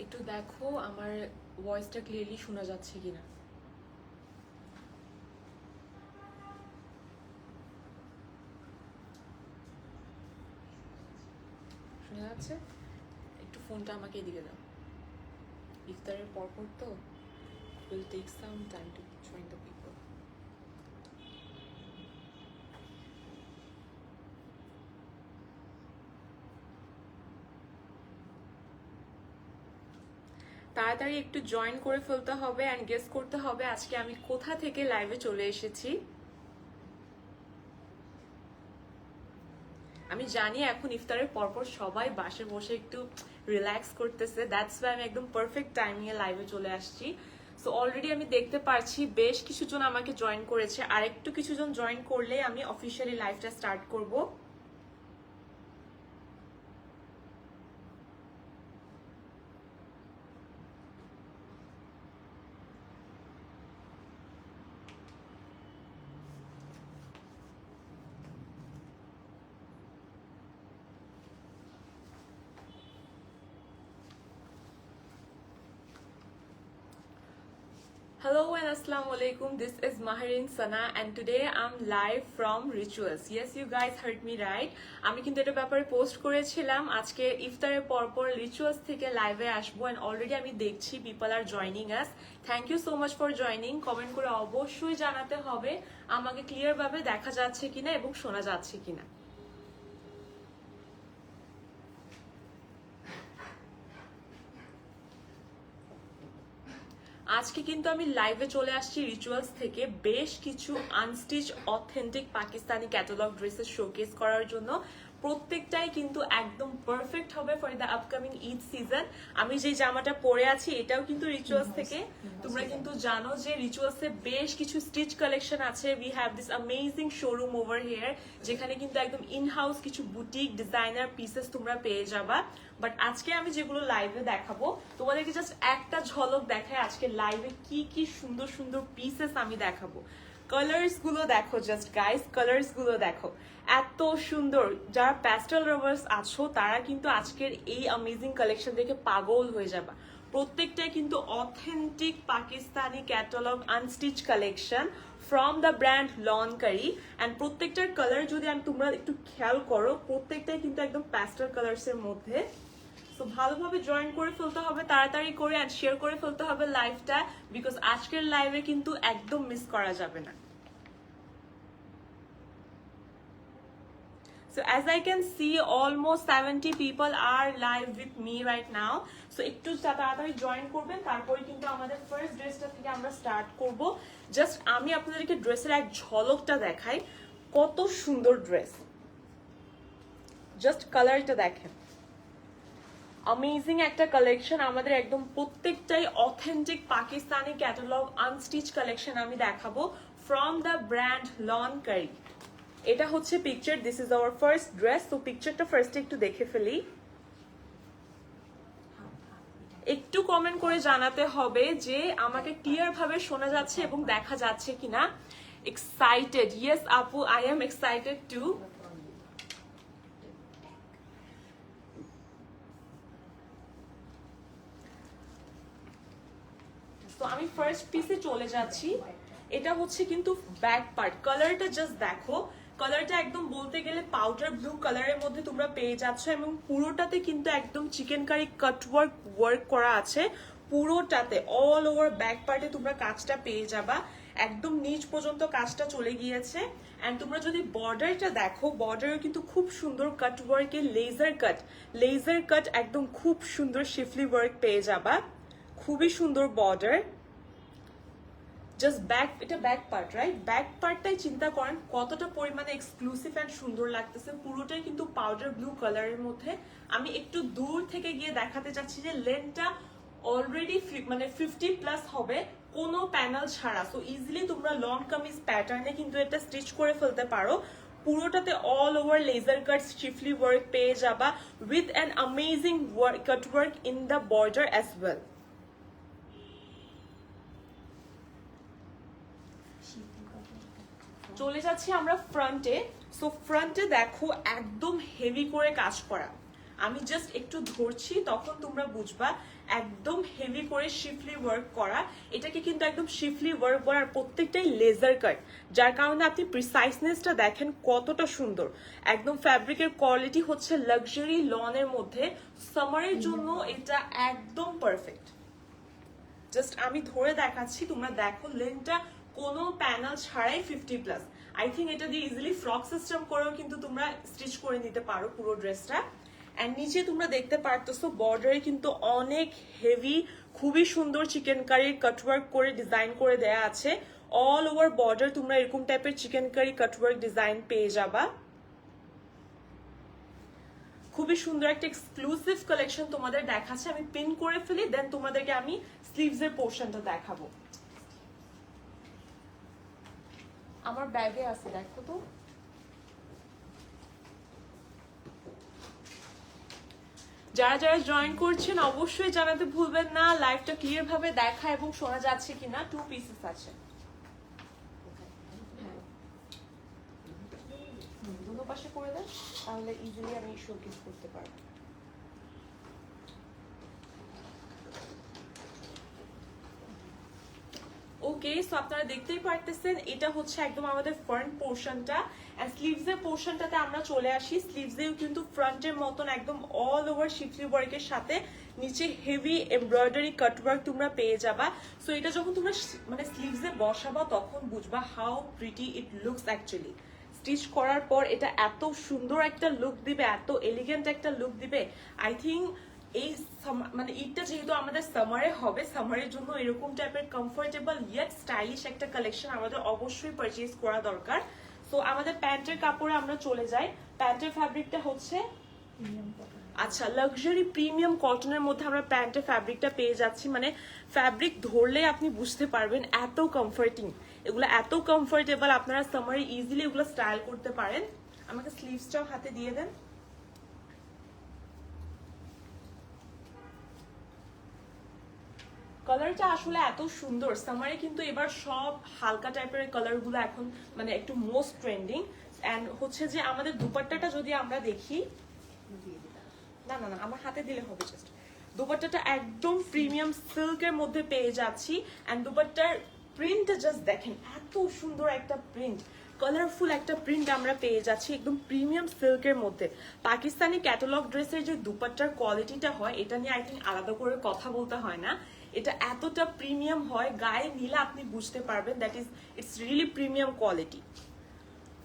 একটু দেখো আমার ভয়েসটা ক্লিয়ারলি শোনা যাচ্ছে কিনা। শোনা যাচ্ছে? একটু ফোনটা আমাকে এদিকে দাও। ইফতারের পরপর তো will take some time to join the people. তাড়াতাড়ি একটু জয়েন করে ফেলতে হবে অ্যান্ড গেস করতে হবে আজকে আমি কোথা থেকে লাইভে চলে এসেছি। আমি জানি এখন ইফতারের পরপর সবাই বাসে বসে একটু রিল্যাক্স করতেছে, দ্যাটস ওয়াই আমি একদম পারফেক্ট টাইমিংয়ে লাইভে চলে আসছি। সো অলরেডি আমি দেখতে পারছি বেশ কিছুজন আমাকে জয়েন করেছে, আর একটু কিছুজন জয়েন করলে আমি অফিসিয়ালি লাইভটা স্টার্ট করব। Hello and assalamu alaikum. This is Maharin Sana and today I'm live from Rituals. Yes, you guys heard me right. আমি কিন্তু এটা ব্যাপারে পোস্ট করেছিলাম আজকে ইফতারের পরপর রিচুয়ালস থেকে লাইভে আসবো, and অলরেডি আমি দেখছি people are joining us. Thank you so much for joining. Comment করে অবশ্যই জানাতে হবে আমাকে ক্লিয়ার ভাবে দেখা যাচ্ছে কিনা এবং শোনা যাচ্ছে কিনা। আজকে কিন্তু আমি লাইভে চলে আসছি রিচুয়ালস থেকে বেশ কিছু unstitch authentic Pakistani catalogue dresses showcase করার জন্য। প্রত্যেকটাই কিন্তু একদম পারফেক্ট হবে for the upcoming Eid season. আমি যে জামাটা পরে আছি এটাও কিন্তু রিচুয়ালস থেকে। তোমরা কিন্তু জানো যে রিচুয়ালসে বেশ কিছু স্টিচ কালেকশন আছে। We have this amazing showroom over here, যেখানে কিন্তু একদম ইন হাউস কিছু বুটিক ডিজাইনার পিসেস তোমরা পেয়ে যাবা। বাট আজকে আমি যেগুলো লাইভে দেখাবো তোমাদেরকে জাস্ট একটা ঝলক দেখায় আজকে লাইভে কি কি সুন্দর সুন্দর পিসেস আমি দেখাবো। কালার্স গুলো দেখো জাস্ট গাইস, কালার্স গুলো দেখো এত সুন্দর। যারা প্যাস্টেল লাভার্স আছো তারা কিন্তু আজকের এই অ্যামেজিং কালেকশন দেখে পাগল হয়ে যাবা। প্রত্যেকটাই কিন্তু authentic Pakistani catalogue unstitch collection from the brand Lawnkari. And প্রত্যেকটার কালার যদি তোমরা একটু খেয়াল করো, প্রত্যেকটাই কিন্তু একদম প্যাস্টেল কালার্স এর মধ্যে। তো ভালোভাবে জয়েন করে ফেলতে হবে তাড়াতাড়ি করে, অ্যান্ড শেয়ার করে ফেলতে হবে লাইভটা, বিকজ আজকের লাইভে কিন্তু একদম মিস করা যাবে না। So as I can see, almost 70 people are live with me right now. So একটু তাড়াতাড়ি জয়েন করবেন, তারপরে কিন্তু আমাদের ফার্স্ট ড্রেসটা থেকে আমরা স্টার্ট করব। জাস্ট আমি আপনাদেরকে ড্রেসের এক ঝলকটা দেখাই, কত সুন্দর ড্রেস। জাস্ট কালারটা দেখেন, অ্যামেজিং একটা কালেকশন। আমাদের একদম প্রত্যেকটাই authentic Pakistani catalogue unstitch collection আমি দেখাবো ফ্রম দ্য ব্র্যান্ড লনকারি। এটা হচ্ছে picture, this is our first dress. তো পিকচারটা ফার্স্টে একটু দেখে ফেলি। একটু কমেন্ট করে জানাতে হবে যে আমাকে ক্লিয়ার ভাবে শোনা যাচ্ছে এবং দেখা যাচ্ছে কিনা। এক্সাইটেড? ইয়েস আপু, আই এম এক্সাইটেড টু। তো আমি ফার্স্ট পিসে চলে যাচ্ছি। এটা হচ্ছে কিন্তু ব্যাক পার্ট। কালারটা জাস্ট দেখো, কালারটা একদম বলতে গেলে পাউডার ব্লু কালারের মধ্যে তোমরা পেয়ে যাচ্ছ, এবং পুরোটাতে কিন্তু একদম চিকেন কারি কাটওয়ার্ক ওয়ার্ক করা আছে পুরোটাতে। অল ওভার ব্যাক পার্টে তোমরা কাজটা পেয়ে যাবা, একদম নিচ পর্যন্ত কাজটা চলে গিয়েছে। অ্যান্ড তোমরা যদি বর্ডারটা দেখো, বর্ডারও কিন্তু খুব সুন্দর কাটওয়ার্কে লেজার কাট একদম খুব সুন্দর শিফলি ওয়ার্ক পেয়ে যাবা। খুবই সুন্দর বর্ডার। জাস্ট ব্যাক, এটা ব্যাক পার্ট রাইট? ব্যাক পার্টটাই চিন্তা করেন কতটা পরিমাণে এক্সক্লুসিভ অ্যান্ড সুন্দর লাগতেছে। পুরোটাই কিন্তু পাউডার ব্লু কালারের মধ্যে। আমি একটু দূর থেকে গিয়ে দেখাতে চাচ্ছি যে লেন্থটা অলরেডি মানে 50+ হবে কোনো প্যানেল ছাড়া। সো ইজিলি তোমরা লং কামিজ প্যাটার্নে কিন্তু এটা স্টিচ করে ফেলতে পারো। পুরোটাতে all over laser cut schiffli work পেয়ে যাবা with an amazing cut work in the border as well. চলে যাচ্ছি আমরা ফ্রন্টে। সো ফ্রন্টে দেখো একদম হেভি করে কাজ করা। আমি জাস্ট একটু ধরছি, তখন তোমরা বুঝবা একদম হেভি করে শিফলি ওয়ার্ক করা। এটাকে কিন্তু একদম শিফলি ওয়ার্ক করার প্রত্যেকটাই লেজার কাট, যার কারণে আপনি প্রিসাইসনেসটা দেখেন কতটা সুন্দর। একদম ফ্যাব্রিকের কোয়ালিটি হচ্ছে লাক্সারি লনের মধ্যে, সামারের জন্য এটা একদম পারফেক্ট। জাস্ট আমি ধরে দেখাচ্ছি, তোমরা দেখো লেনটা কোনো প্যানেল ছাড়াই 50+। আই থিঙ্ক এটা দিয়ে ইজিলি ফ্রক সিস্টেম করেও কিন্তু তোমরা স্টিচ করে নিতে পারো পুরো ড্রেসটা। অ্যান্ড নিচে তোমরা দেখতে পারতেছো বর্ডারে কিন্তু অনেক হেভি, খুবই সুন্দর চিকেন কারির কাটওয়ার্ক করে ডিজাইন করে দেয়া আছে। অল ওভার বর্ডার তোমরা এরকম টাইপের চিকেন কারি কাটওয়ার্ক ডিজাইন পেয়ে যাবা। খুবই সুন্দর একটা এক্সক্লুসিভ কালেকশন তোমাদের দেখাচ্ছে। আমি পিন করে ফেলি, দেন তোমাদেরকে আমি স্লিভসের পোর্শনটা দেখাবো। আমার ব্যাগে আছে, দেখো তো। যারা যারা জয়েন করছেন অবশ্যই জানাতে ভুলবেন না লাইভটা ক্লিয়ার ভাবে দেখা এবং শোনা যাচ্ছে কিনা। 2 পিসেস আছে, দুটো পাশে করে দেন, তাহলে ইজিলি আমি শোকেস করতে পারবো। ওকে, সো আপনারা দেখতেই পারতেছেন এটা হচ্ছে একদম আমাদের ফ্রন্ট পোর্শনটা। এন্ড স্লিভস এর পোর্শনটাতে আমরা চলে আসি। স্লিভসেও কিন্তু ফ্রন্টের মতন একদম অল ওভার শিফলি ওয়ার্কের সাথে নিচে হেভি এমব্রয়ডারি কাটওয়ার্ক তোমরা পেয়ে যাবা। সো এটা যখন তোমরা মানে স্লিভসে বসাবা তখন বুঝবা how pretty it looks actually. Stitch করার পর এটা এত সুন্দর একটা লুক দিবে, এত এলিগেন্ট একটা লুক দিবে। আই থিঙ্ক এই মানে ঈদটা যেহেতু আমাদের সামারে হবে, সামারের জন্য এরকম টাইপের কমফোর্টেবল ইয়েট স্টাইলিশ একটা কালেকশন আমাদের অবশ্যই পারচেজ করা দরকার। সো আমাদের প্যান্টের কাপড়ে আমরা চলে যাই। প্যান্টের ফ্যাব্রিকটা হচ্ছে আচ্ছা লাক্সারি প্রিমিয়াম কটনের মধ্যে আমরা প্যান্টের ফ্যাব্রিকটা পেয়ে যাচ্ছি। মানে ফ্যাব্রিক ধরলে আপনি বুঝতে পারবেন এত কমফোর্টিং, এগুলো এত কমফোর্টেবল, আপনারা সামারে ইজিলি এগুলো স্টাইল করতে পারেন। আমাকে স্লিভসটাও হাতে দিয়ে দেন। কালারটা আসলে এত সুন্দর, সামারে কিন্তু এবার সব হালকা টাইপের কালার গুলো এখন মানে একটু মোস্ট ট্রেন্ডিং। এন্ড হচ্ছে যে আমাদের দুপাট্টাটা যদি আমরা দেখি, না না না আমার হাতে দিলে হবে জাস্ট। দুপাট্টাটা একদম প্রিমিয়াম সিল্কের মধ্যে পেয়ে যাচ্ছি। এন্ড দুপাট্টার প্রিন্টটা জাস্ট দেখেন, এত সুন্দর একটা প্রিন্ট, কালারফুল একটা প্রিন্ট আমরা পেয়ে যাচ্ছি একদম প্রিমিয়াম সিল্কের মধ্যে। পাকিস্তানি ক্যাটালগ ড্রেসের যে দুপাট্টার কোয়ালিটিটা হয় এটা নিয়ে আই থিঙ্ক আলাদা করে কথা বলতে হয় না। এটা এতটা প্রিমিয়াম হয়, গায়ে নিলে আপনি বুঝতে পারবেন that is it's really premium quality.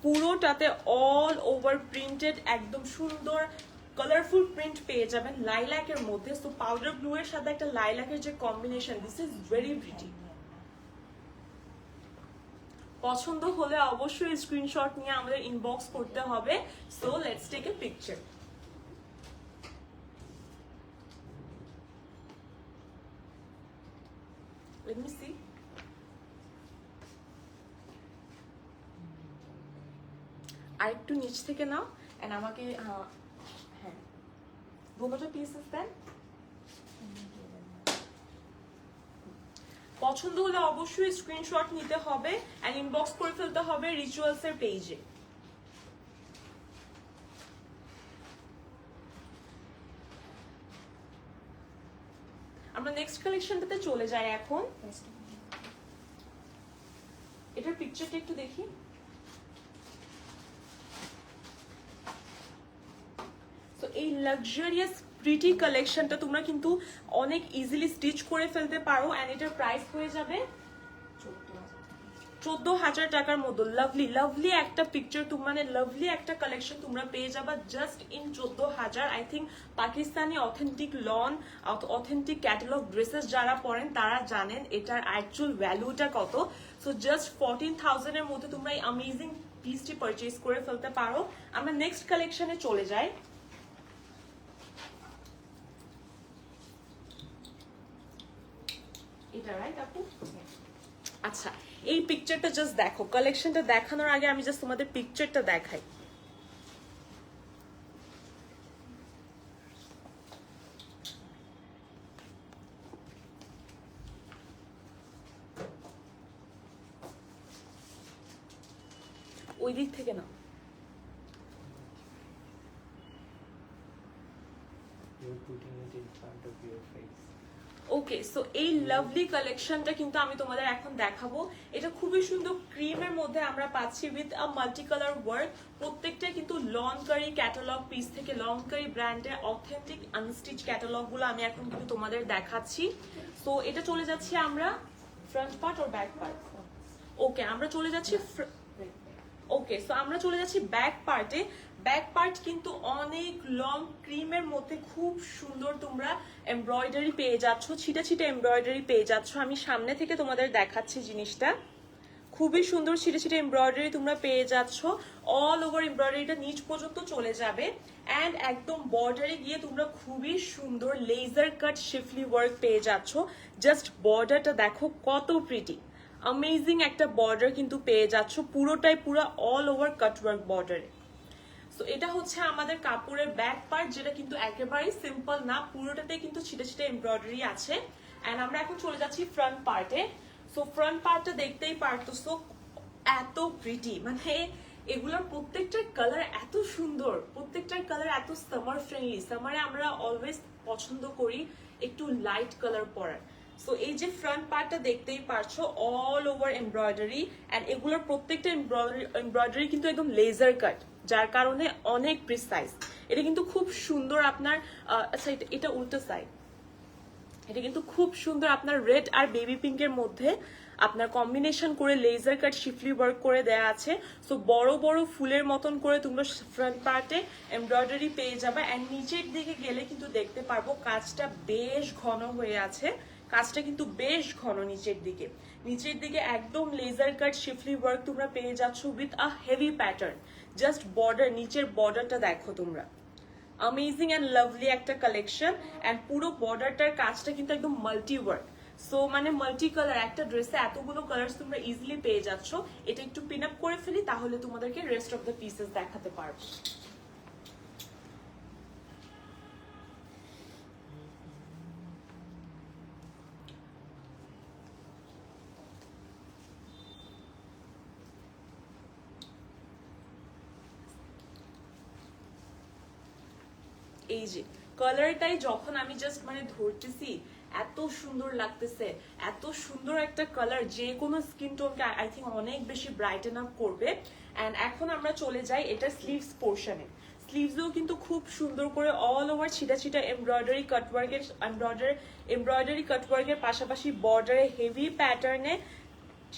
পুরোটাতে অল ওভার প্রিন্টেড একদম সুন্দর কালারফুল প্রিন্ট পেয়ে যাবেন লাইল্যাকের মধ্যে। সো পাউডার ব্লু এর সাথে একটা লাইল্যাকের যে combination, this is very pretty. পছন্দ হলে অবশ্যই স্ক্রিনশট নিয়ে আমাদের ইনবক্স করতে হবে। So let's take a picture. Let me see. আরেকটু নিচ থেকে নাও এন্ড আমাকে হ্যাঁ দুটো পিসেস দেন। পছন্দ হলে অবশ্যই স্ক্রিনশট নিতে হবে এন্ড ইনবক্স করে ফেলতে হবে রিচুয়ালস এর পেজে। আমরা নেক্সট কালেকশনটাতে চলে যাই এখন। এটার পিকচারটা একটু দেখি। তো এই লাক্সারিয়াস প্রিটি কালেকশনটা তোমরা কিন্তু অনেক ইজিলি স্টিচ করে ফেলতে পারো এন্ড এটার প্রাইস হয়ে যাবে 14,000 টাকার মতো। লাভলি লাভলি একটা পিকচার, মানে লাভলি একটা কালেকশন তোমরা পেয়ে যাবা just in 14,000। I think Pakistani authentic lawn, authentic catalogue dresses যারা পরেন তারা জানেন এটার অ্যাকচুয়াল ভ্যালুটা কত। সো জাস্ট 14,000 এর মধ্যে তোমরা এই অ্যামেজিং পিসটি পারচেজ করে ফেলতে পারো। আমরা নেক্সট কালেকশনে চলে যাই। এটা রাইট আপু? আচ্ছা এই পিকচারটা জাস্ট দেখো, কালেকশনটা দেখানোর আগে আমি জাস্ট তোমাদের পিকচারটা দেখাই। ওই দিক থেকে না, ওকে, সো এই লাভলি কালেকশনটা কিন্তু আমি তোমাদের এখন দেখাবো। এটা খুবই সুন্দর ক্রিমের মধ্যে আমরা পাচ্ছি with a multi colour work. প্রত্যেকটা কিন্তু লনকারি ক্যাটালগ পিস থেকে, লনকারি ব্র্যান্ডের অথেন্টিক আনস্টিচ ক্যাটালগ গুলো আমি এখন কিন্তু তোমাদের দেখাচ্ছি। সো এটা চলে যাচ্ছি আমরা ফ্রন্ট পার্ট আর ব্যাক পার্ট। ওকে, আমরা চলে যাচ্ছি ওকে, সো আমরা চলে যাচ্ছি ব্যাক পার্টে। ব্যাক পার্ট কিন্তু অনেক লং ক্রিমের মধ্যে খুব সুন্দর তোমরা এমব্রয়ডারি পেয়ে যাচ্ছ, ছিটা ছিটা এমব্রয়ডারি পেয়ে যাচ্ছ। আমি সামনে থেকে তোমাদের দেখাচ্ছি জিনিসটা, খুবই সুন্দর ছিটে ছিটে এমব্রয়ডারি তোমরা পেয়ে যাচ্ছ। অল ওভার এমব্রয়ডারিটা নিচ পর্যন্ত চলে যাবে অ্যান্ড একদম বর্ডারে গিয়ে তোমরা খুবই সুন্দর লেজার কাট শিফলি ওয়ার্ক পেয়ে যাচ্ছ। জাস্ট বর্ডারটা দেখো কত প্রিটি, অ্যামেজিং একটা বর্ডার কিন্তু পেয়ে যাচ্ছ, পুরোটাই পুরো অল ওভার কাটওয়ার্ক বর্ডারে। সো এটা হচ্ছে আমাদের কাপড়ের ব্যাক পার্ট, যেটা কিন্তু একেবারেই সিম্পল না, পুরোটাতে কিন্তু ছিটে ছিটে এমব্রয়ডারি আছে। এন্ড আমরা এখন চলে যাচ্ছি ফ্রন্ট পার্টে। সো ফ্রন্ট পার্টটা দেখতেই পারতেছো এত প্রিটি, মানে এগুলোর প্রত্যেকটার কালার এত সুন্দর, প্রত্যেকটার কালার এত সামার ফ্রেন্ডলি। সামারে আমরা অলওয়েজ পছন্দ করি একটু লাইট কালার পরার। সো এই যে ফ্রন্ট পার্টটা দেখতেই পারছো অল ওভার এমব্রয়ডারি, এন্ড এগুলোর প্রত্যেকটা এমব্রয়ডারি কিন্তু একদম লেজার কাট, যার কারণে অনেক প্রিসাইজ। এটা কিন্তু খুব সুন্দর আপনার আচ্ছা এটা উল্টো সাইড, এটা কিন্তু খুব সুন্দর আপনার রেড আর বেবি পিঙ্কের মধ্যে আপনার কম্বিনেশন করে লেজার কাট শিফলি ওয়ার্ক করে দেয়া আছে। সো বড় বড় ফুলের মতন করে তোমরা ফ্রন্ট পার্টে এমব্রয়ডারি পেয়ে যাবে। এন্ড নিচের দিকে গেলে কিন্তু দেখতে পারবো কাজটা বেশ ঘন হয়ে আছে, কাজটা কিন্তু বেশ ঘন নিচের দিকে। নিচের দিকে একদম লেজার কাট শিফলি ওয়ার্ক তোমরা পেয়ে যাচ্ছ with a heavy pattern. Just border, নিচের বর্ডারটা দেখো তোমরা, অ্যামেজিং অ্যান্ড লাভলি একটা কালেকশন। অ্যান্ড পুরো বর্ডারটার কাজটা কিন্তু একদম মাল্টি ওয়ার্ক। সো মানে মাল্টি কালার, একটা ড্রেসে এতগুলো কালার তোমরা ইজিলি পেয়ে যাচ্ছ। এটা একটু পিন আপ করে ফেলি, তাহলে তোমাদেরকে রেস্ট অফ দ্য পিসেস দেখাতে পারবো। এই যে কালারটাই যখন আমি জাস্ট মানে ধরতেছি এত সুন্দর লাগতেছে, এত সুন্দর একটা কালার, যে কোনো স্কিন টোনকে আই থিঙ্ক অনেক বেশি ব্রাইটেন আপ করবে। এন্ড এখন আমরা চলে যাই এটা স্লিভস পোর্শনে। স্লিভসেও কিন্তু খুব সুন্দর করে অল ওভার ছিটা ছিটা এমব্রয়ডারি কাটওয়ার্কের পাশাপাশি বর্ডারে হেভি প্যাটার্নে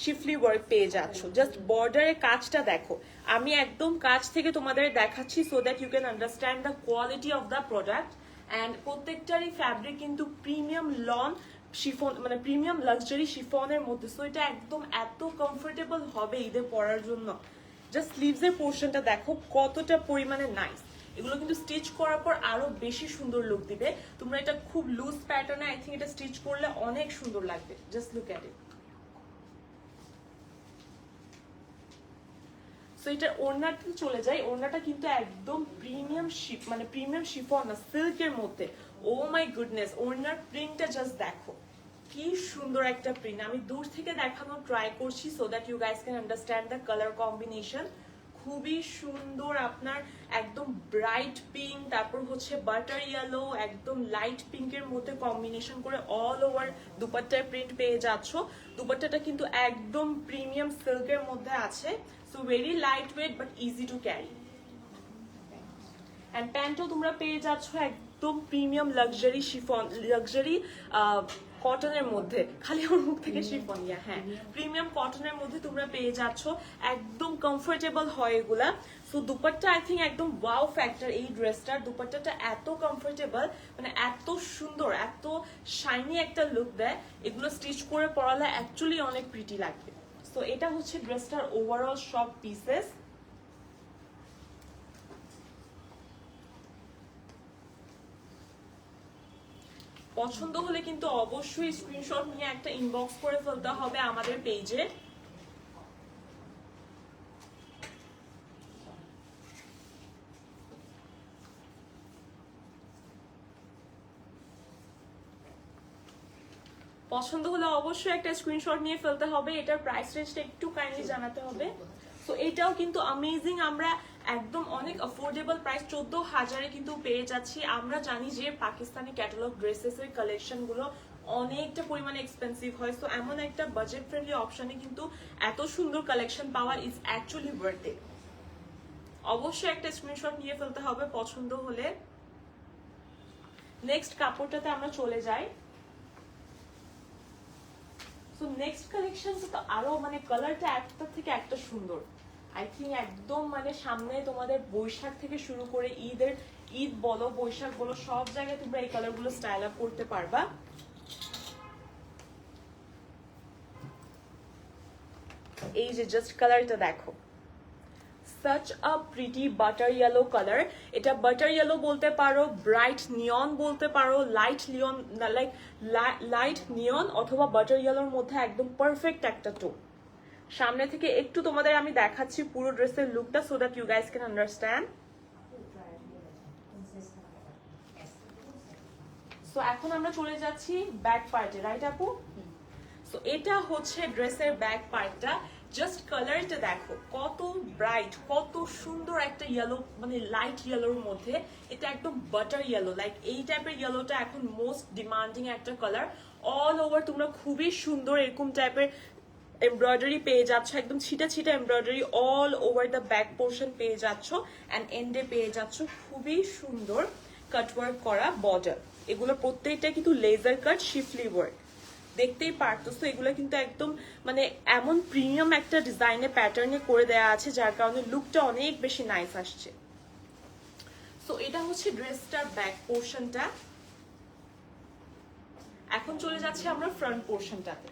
শিফলি ওয়ার্ক পেয়ে যাচ্ছ। জাস্ট বর্ডারের কাজটা দেখো, আমি একদম কাছ থেকে তোমাদের দেখাচ্ছি so that you can understand the quality of the product. And প্রত্যেকটারই ফ্যাব্রিক কিন্তু প্রিমিয়াম লন শিফন, মানে প্রিমিয়াম লাক্সারি শিফনের মধ্যে। সো এটা একদম এত কমফোর্টেবল হবে ঈদে পরার জন্য। জাস্ট স্লিভসের পোর্শনটা দেখো কতটা পরিমাণে নাইস। এগুলো কিন্তু স্টিচ করার পর আরো বেশি সুন্দর লুক দিবে। তোমরা এটা খুব লুজ প্যাটার্নে আই থিঙ্ক এটা স্টিচ করলে অনেক সুন্দর লাগবে। Just look at it. So এটার ওড়নাটা চলে যায়, ওড়নাটা কিন্তু একদম প্রিমিয়াম মানে প্রিমিয়াম শিফন না, সিল্কের মধ্যে। ও মাই গুডনেস, ওড়নার প্রিন্টটা জাস্ট দেখো কি সুন্দর একটা প্রিন্ট। আমি দূর থেকে দেখানোর ট্রাই করছি so that you guys can understand the colour combination. খুবই সুন্দর, আপনার একদম ব্রাইট পিঙ্ক, তারপর হচ্ছে বাটার ইয়েলো, একদম লাইট পিঙ্কের মধ্যে কম্বিনেশন করে অল ওভার দুপাট্টার প্রিন্ট পেয়ে যাচ্ছ। দুপাট্টাটা কিন্তু একদম প্রিমিয়াম সিল্কের মধ্যে আছে। So very light weight but easy to carry. And প্যান্টও তোমরা পেয়ে যাচ্ছ একদম প্রিমিয়াম লাক্সারি শিফন, লাক্সারি কটনের মধ্যে। খালি আমার মুখ থেকে শিফন ইয়া, হ্যাঁ প্রিমিয়াম কটনের মধ্যে তোমরা পেয়ে যাচ্ছ, একদম কমফোর্টেবল হয় এগুলা। সো দুপাট্টা আই থিঙ্ক একদম ওয়াও ফ্যাক্টর এই ড্রেসটার। দুপাট্টাটা এত কমফোর্টেবল, মানে এত সুন্দর, এত শাইনি একটা লুক দেয়। এগুলো স্টিচ করে পরালে অ্যাকচুয়ালি অনেক প্রিটি লাগবে। সো এটা হচ্ছে ড্রেসটার ওভারঅল সব পিসেস। পছন্দ হলে কিন্তু অবশ্যই স্ক্রিনশট নিয়ে একটা ইনবক্স করে ফেলতে হবে আমাদের পেজে। পছন্দ হলে অবশ্যই একটা স্ক্রিনশট নিয়ে ফেলতে হবে। এটার প্রাইস রেঞ্জটা একটু কাইন্ডলি জানাতে হবে। সো এটাও কিন্তু অ্যামেজিং, আমরা একদম অনেক অ্যাফোর্ডেবল প্রাইস 14,000-এ কিন্তু পেয়ে যাচ্ছি। আমরা জানি যে পাকিস্তানি ক্যাটালগ ড্রেসেসের কালেকশনগুলো অনেকটা পরিমাণে এক্সপেন্সিভ হয়, সো এমন একটা বাজেট ফ্রেন্ডলি অপশনে কিন্তু এত সুন্দর collection power is actually worth it. অবশ্যই একটা স্ক্রিনশট নিয়ে ফেলতে হবে পছন্দ হলে। নেক্সট কাপড়টাতে আমরা চলে যাই। সো নেক্সট কালেকশন তো আরো মানে কালারটা একটা থেকে একটা সুন্দর। আই থিঙ্ক একদম মানে সামনে তোমাদের বৈশাখ থেকে শুরু করে ঈদ বলো বৈশাখ বলো সব জায়গায় তোমরা এই কালারগুলো স্টাইল আপ করতে পারবা। এই যে জাস্ট কালারটা দেখো, such a pretty butter yellow color. এটা butter yellow বলতে পারো, bright neon বলতে পারো, লাইট নিয়ন অথবা butter yellow মধ্যে একদম পারফেক্ট একটা টোন। সামনে থেকে একটু তোমাদের আমি দেখাচ্ছি পুরো ড্রেসের লুকটা so that you guys can understand. So এখন আমরা চলে যাচ্ছি ব্যাক পার্টে, রাইট আপু? সো এটা হচ্ছে ড্রেসের ব্যাক পার্টটা। জাস্ট কালারটা দেখো কত ব্রাইট, কত সুন্দর একটা ইয়েলো, মানে লাইট ইয়েলোর মধ্যে এটা একদম বাটার ইয়েলো। লাইক এই টাইপের ইয়েলোটা এখন মোস্ট ডিমান্ডিং একটা কালার। অল ওভার তোমরা খুবই সুন্দর এরকম টাইপের এমব্রয়ডারি পেয়ে যাচ্ছ, একদম ছিটা ছিটা embroidery all over the back portion পেয়ে যাচ্ছ, অ্যান্ড এন্ডে পেয়ে যাচ্ছ খুবই সুন্দর কাটওয়ার্ক করা বর্ডার। এগুলো প্রত্যেকটা কিন্তু লেজার কাট শিফলি ওয়ার্ক, দেখতেই পারতেছো। এগুলো কিন্তু একদম মানে এমন প্রিমিয়াম একটা ডিজাইনে প্যাটার্নে করে দেয়া আছে যার কারণে লুকটা অনেক বেশি নাইস আসছে। সো এটা হচ্ছে ড্রেসটার ব্যাক পোর্শনটা। এখন চলে যাচ্ছি আমরা ফ্রন্ট পোর্শনটাতে।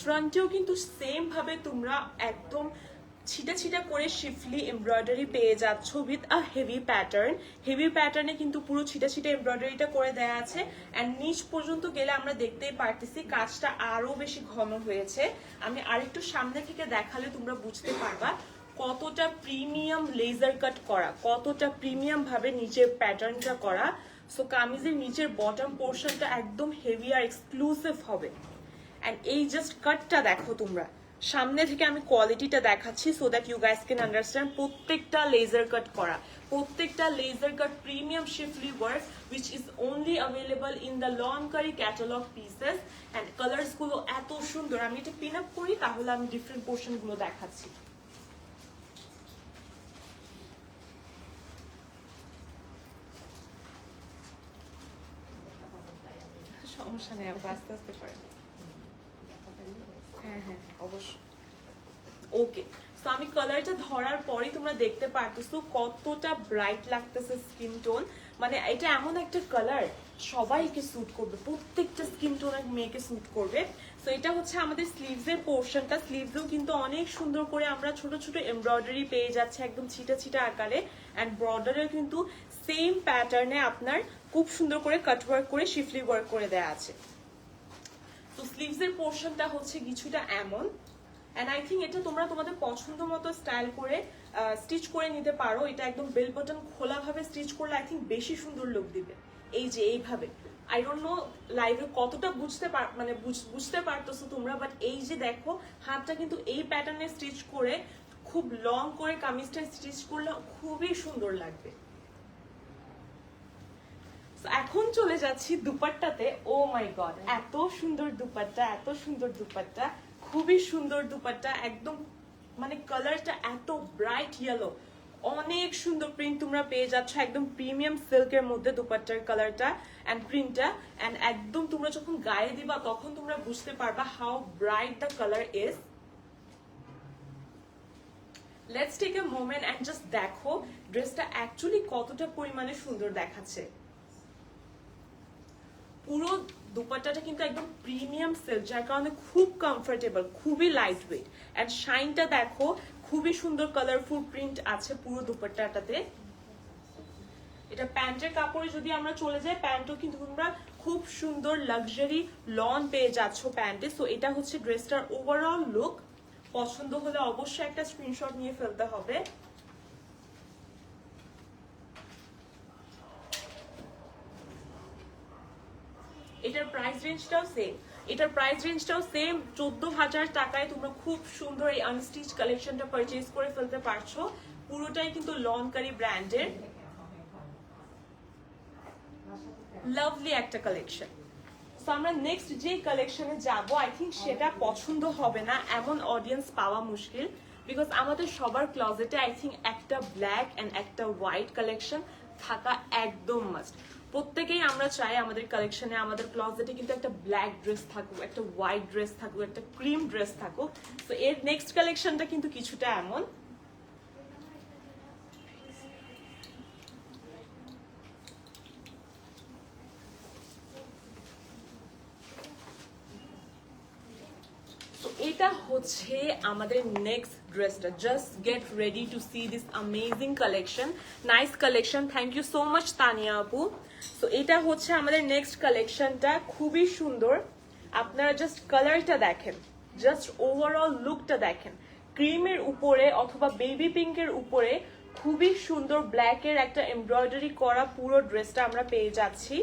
ফ্রন্টেও কিন্তু সেম ভাবে তোমরা একদম ছিটা ছিটা করে শিফলি এমব্রয়ডারি পেয়ে যাচ্ছ with a heavy pattern. Heavy প্যাটার্নে কিন্তু পুরো ছিটা ছিটা এমব্রয়ডারিটা করে দেয়া আছে, অ্যান্ড নিচ পর্যন্ত গেলে আমরা দেখতেই পারতেছি কাজটা আরো বেশি ঘন হয়েছে। আমি আরেকটু সামনে থেকে দেখালে তোমরা বুঝতে পারবা কতটা প্রিমিয়াম লেজার কাট করা, কতটা প্রিমিয়াম ভাবে নিচের প্যাটার্নটা করা। সো কামিজের নিচের বটম পোর্শনটা একদম হেভি আর এক্সক্লুসিভ হবে। অ্যান্ড এই জাস্ট কাটটা দেখো তোমরা, সামনে থেকে আমি কোয়ালিটিটা দেখাচ্ছি so that you guys can understand. প্রত্যেকটা লেজার কাট করা, প্রত্যেকটা laser cut premium schiffli work which is only available in the Lawnkari catalogue pieces. And colours গুলো এত সুন্দর। আমি এটা পিন আপ করি তাহলে আমি ডিফারেন্ট পোর্শন গুলো দেখাচ্ছি। সমস্যা নেই, আস্তে আস্তে করে। হ্যাঁ হ্যাঁ অবশ্যই। ওকে, তো আমি কালারটা ধরার পরেই তোমরা দেখতে পারতেছো কতটা ব্রাইট লাগতেছে স্কিন টোন। মানে এটা এমন একটা কালার সবাইকে স্যুট করবে, প্রত্যেকটা স্কিন টোনের মেয়েকে স্যুট করবে। তো এটা হচ্ছে আমাদের স্লিভসের পোর্শনটা। স্লিভসেও কিন্তু অনেক সুন্দর করে আমরা ছোট ছোট এমব্রয়ডারি পেয়ে যাচ্ছে একদম ছিটা ছিটা আকারে, অ্যান্ড বর্ডারেও কিন্তু সেম প্যাটার্নে আপনার খুব সুন্দর করে কাটওয়ার্ক করে শিফলি ওয়ার্ক করে দেওয়া আছে। তো স্লিভসের পোর্শনটা হচ্ছে কিছুটা এমন, এন্ড আই থিঙ্ক এটা তোমরা তোমাদের পছন্দ মতো স্টাইল করে স্টিচ করে নিতে পারো। এটা একদম বেল বাটন খোলা ভাবে স্টিচ করলে আই থিঙ্ক বেশি সুন্দর লুক দিবে। এই যে এইভাবে, আই ডোন্ট নো লাইভে কতটা বুঝতে পারতেছো তোমরা, বাট এই যে দেখো হাতটা কিন্তু এই প্যাটার্নে স্টিচ করে খুব লং করে কামিজটা স্টিচ করলে খুবই সুন্দর লাগবে। এখন চলে যাচ্ছি দুপাট্টাতে। ও মাই গড, এত সুন্দর দুপাট্টা, এত সুন্দর দুপাট্টা, খুবই সুন্দর দুপাট্টা। একদম মানে কালারটা এত ব্রাইট ইয়েলো, অনেক সুন্দর প্রিন্ট তোমরা পেয়ে যাচ্ছ একদম প্রিমিয়াম সিল্কের মধ্যে দুপাট্টার কালারটা অ্যান্ড প্রিন্টটা। অ্যান্ড একদম তোমরা যখন গায়ে দিবা তখন তোমরা বুঝতে পারবা how bright the colour is. Let's take a moment and just দেখো ড্রেসটা অ্যাকচুয়ালি কতটা পরিমাণে সুন্দর দেখাচ্ছে। পুরো দুপাট্টাটা কিন্তু একদম প্রিমিয়াম সিল্ক, যার কারণে খুব কমফোর্টেবল, খুবই লাইট ওয়েট। এন্ড শাইনটা দেখো, খুবই সুন্দর কালারফুল প্রিন্ট আছে পুরো দুপাট্টাটাতে। এটা প্যান্টের কাপড়ে যদি আমরা চলে যাই, প্যান্টও কিন্তু তোমরা খুব সুন্দর লাক্সারি লন পেয়ে যাচ্ছ প্যান্টে। সো এটা হচ্ছে ড্রেসটার ওভারঅল লুক। পছন্দ হলে অবশ্যই একটা স্ক্রিনশট নিয়ে ফেলতে হবে। এটার প্রাইস রেঞ্জটাও সেম, এটার প্রাইস রেঞ্জটাও সেম, 14,000 টাকায় তোমরা খুব সুন্দর এই আনস্টিচ কালেকশনটা পারচেজ করে ফেলতে পারছো। পুরোটাই কিন্তু লনকারি ব্র্যান্ডের লাভলি একটা কালেকশন। সো আমরা নেক্সট যে কালেকশনে যাব, আই থিঙ্ক সেটা পছন্দ হবে না এমন অডিয়েন্স পাওয়া মুশকিল, বিকজ আমাদের সবার ক্লজেটে আই থিঙ্ক একটা ব্ল্যাক অ্যান্ড একটা হোয়াইট কালেকশন থাকা একদম মাস্ট। প্রত্যেকেই আমরা চাই আমাদের কালেকশনে, আমাদের ক্লজেটে কিন্তু একটা ব্ল্যাক ড্রেস থাকুক, একটা হোয়াইট ড্রেস থাকুক, একটা ক্রিম ড্রেস থাকুক। তো এর নেক্সট কালেকশনটা কিন্তু কিছুটা এমন। এটা হচ্ছে আমাদের নেক্সট ড্রেসটা। Just get ready to see this amazing collection, nice collection. Thank you so much Tania আপু। সো এটা হচ্ছে আমাদের নেক্সট কালেকশনটা, খুবই সুন্দর। আপনারা জাস্ট কালারটা দেখেন, জাস্ট ওভারঅল লুকটা দেখেন। ক্রিমের উপরে অথবা বেবি পিঙ্কের উপরে খুবই সুন্দর ব্ল্যাকের একটা এমব্রয়ডারি করা পুরো ড্রেসটা আমরা পেয়ে যাচ্ছি।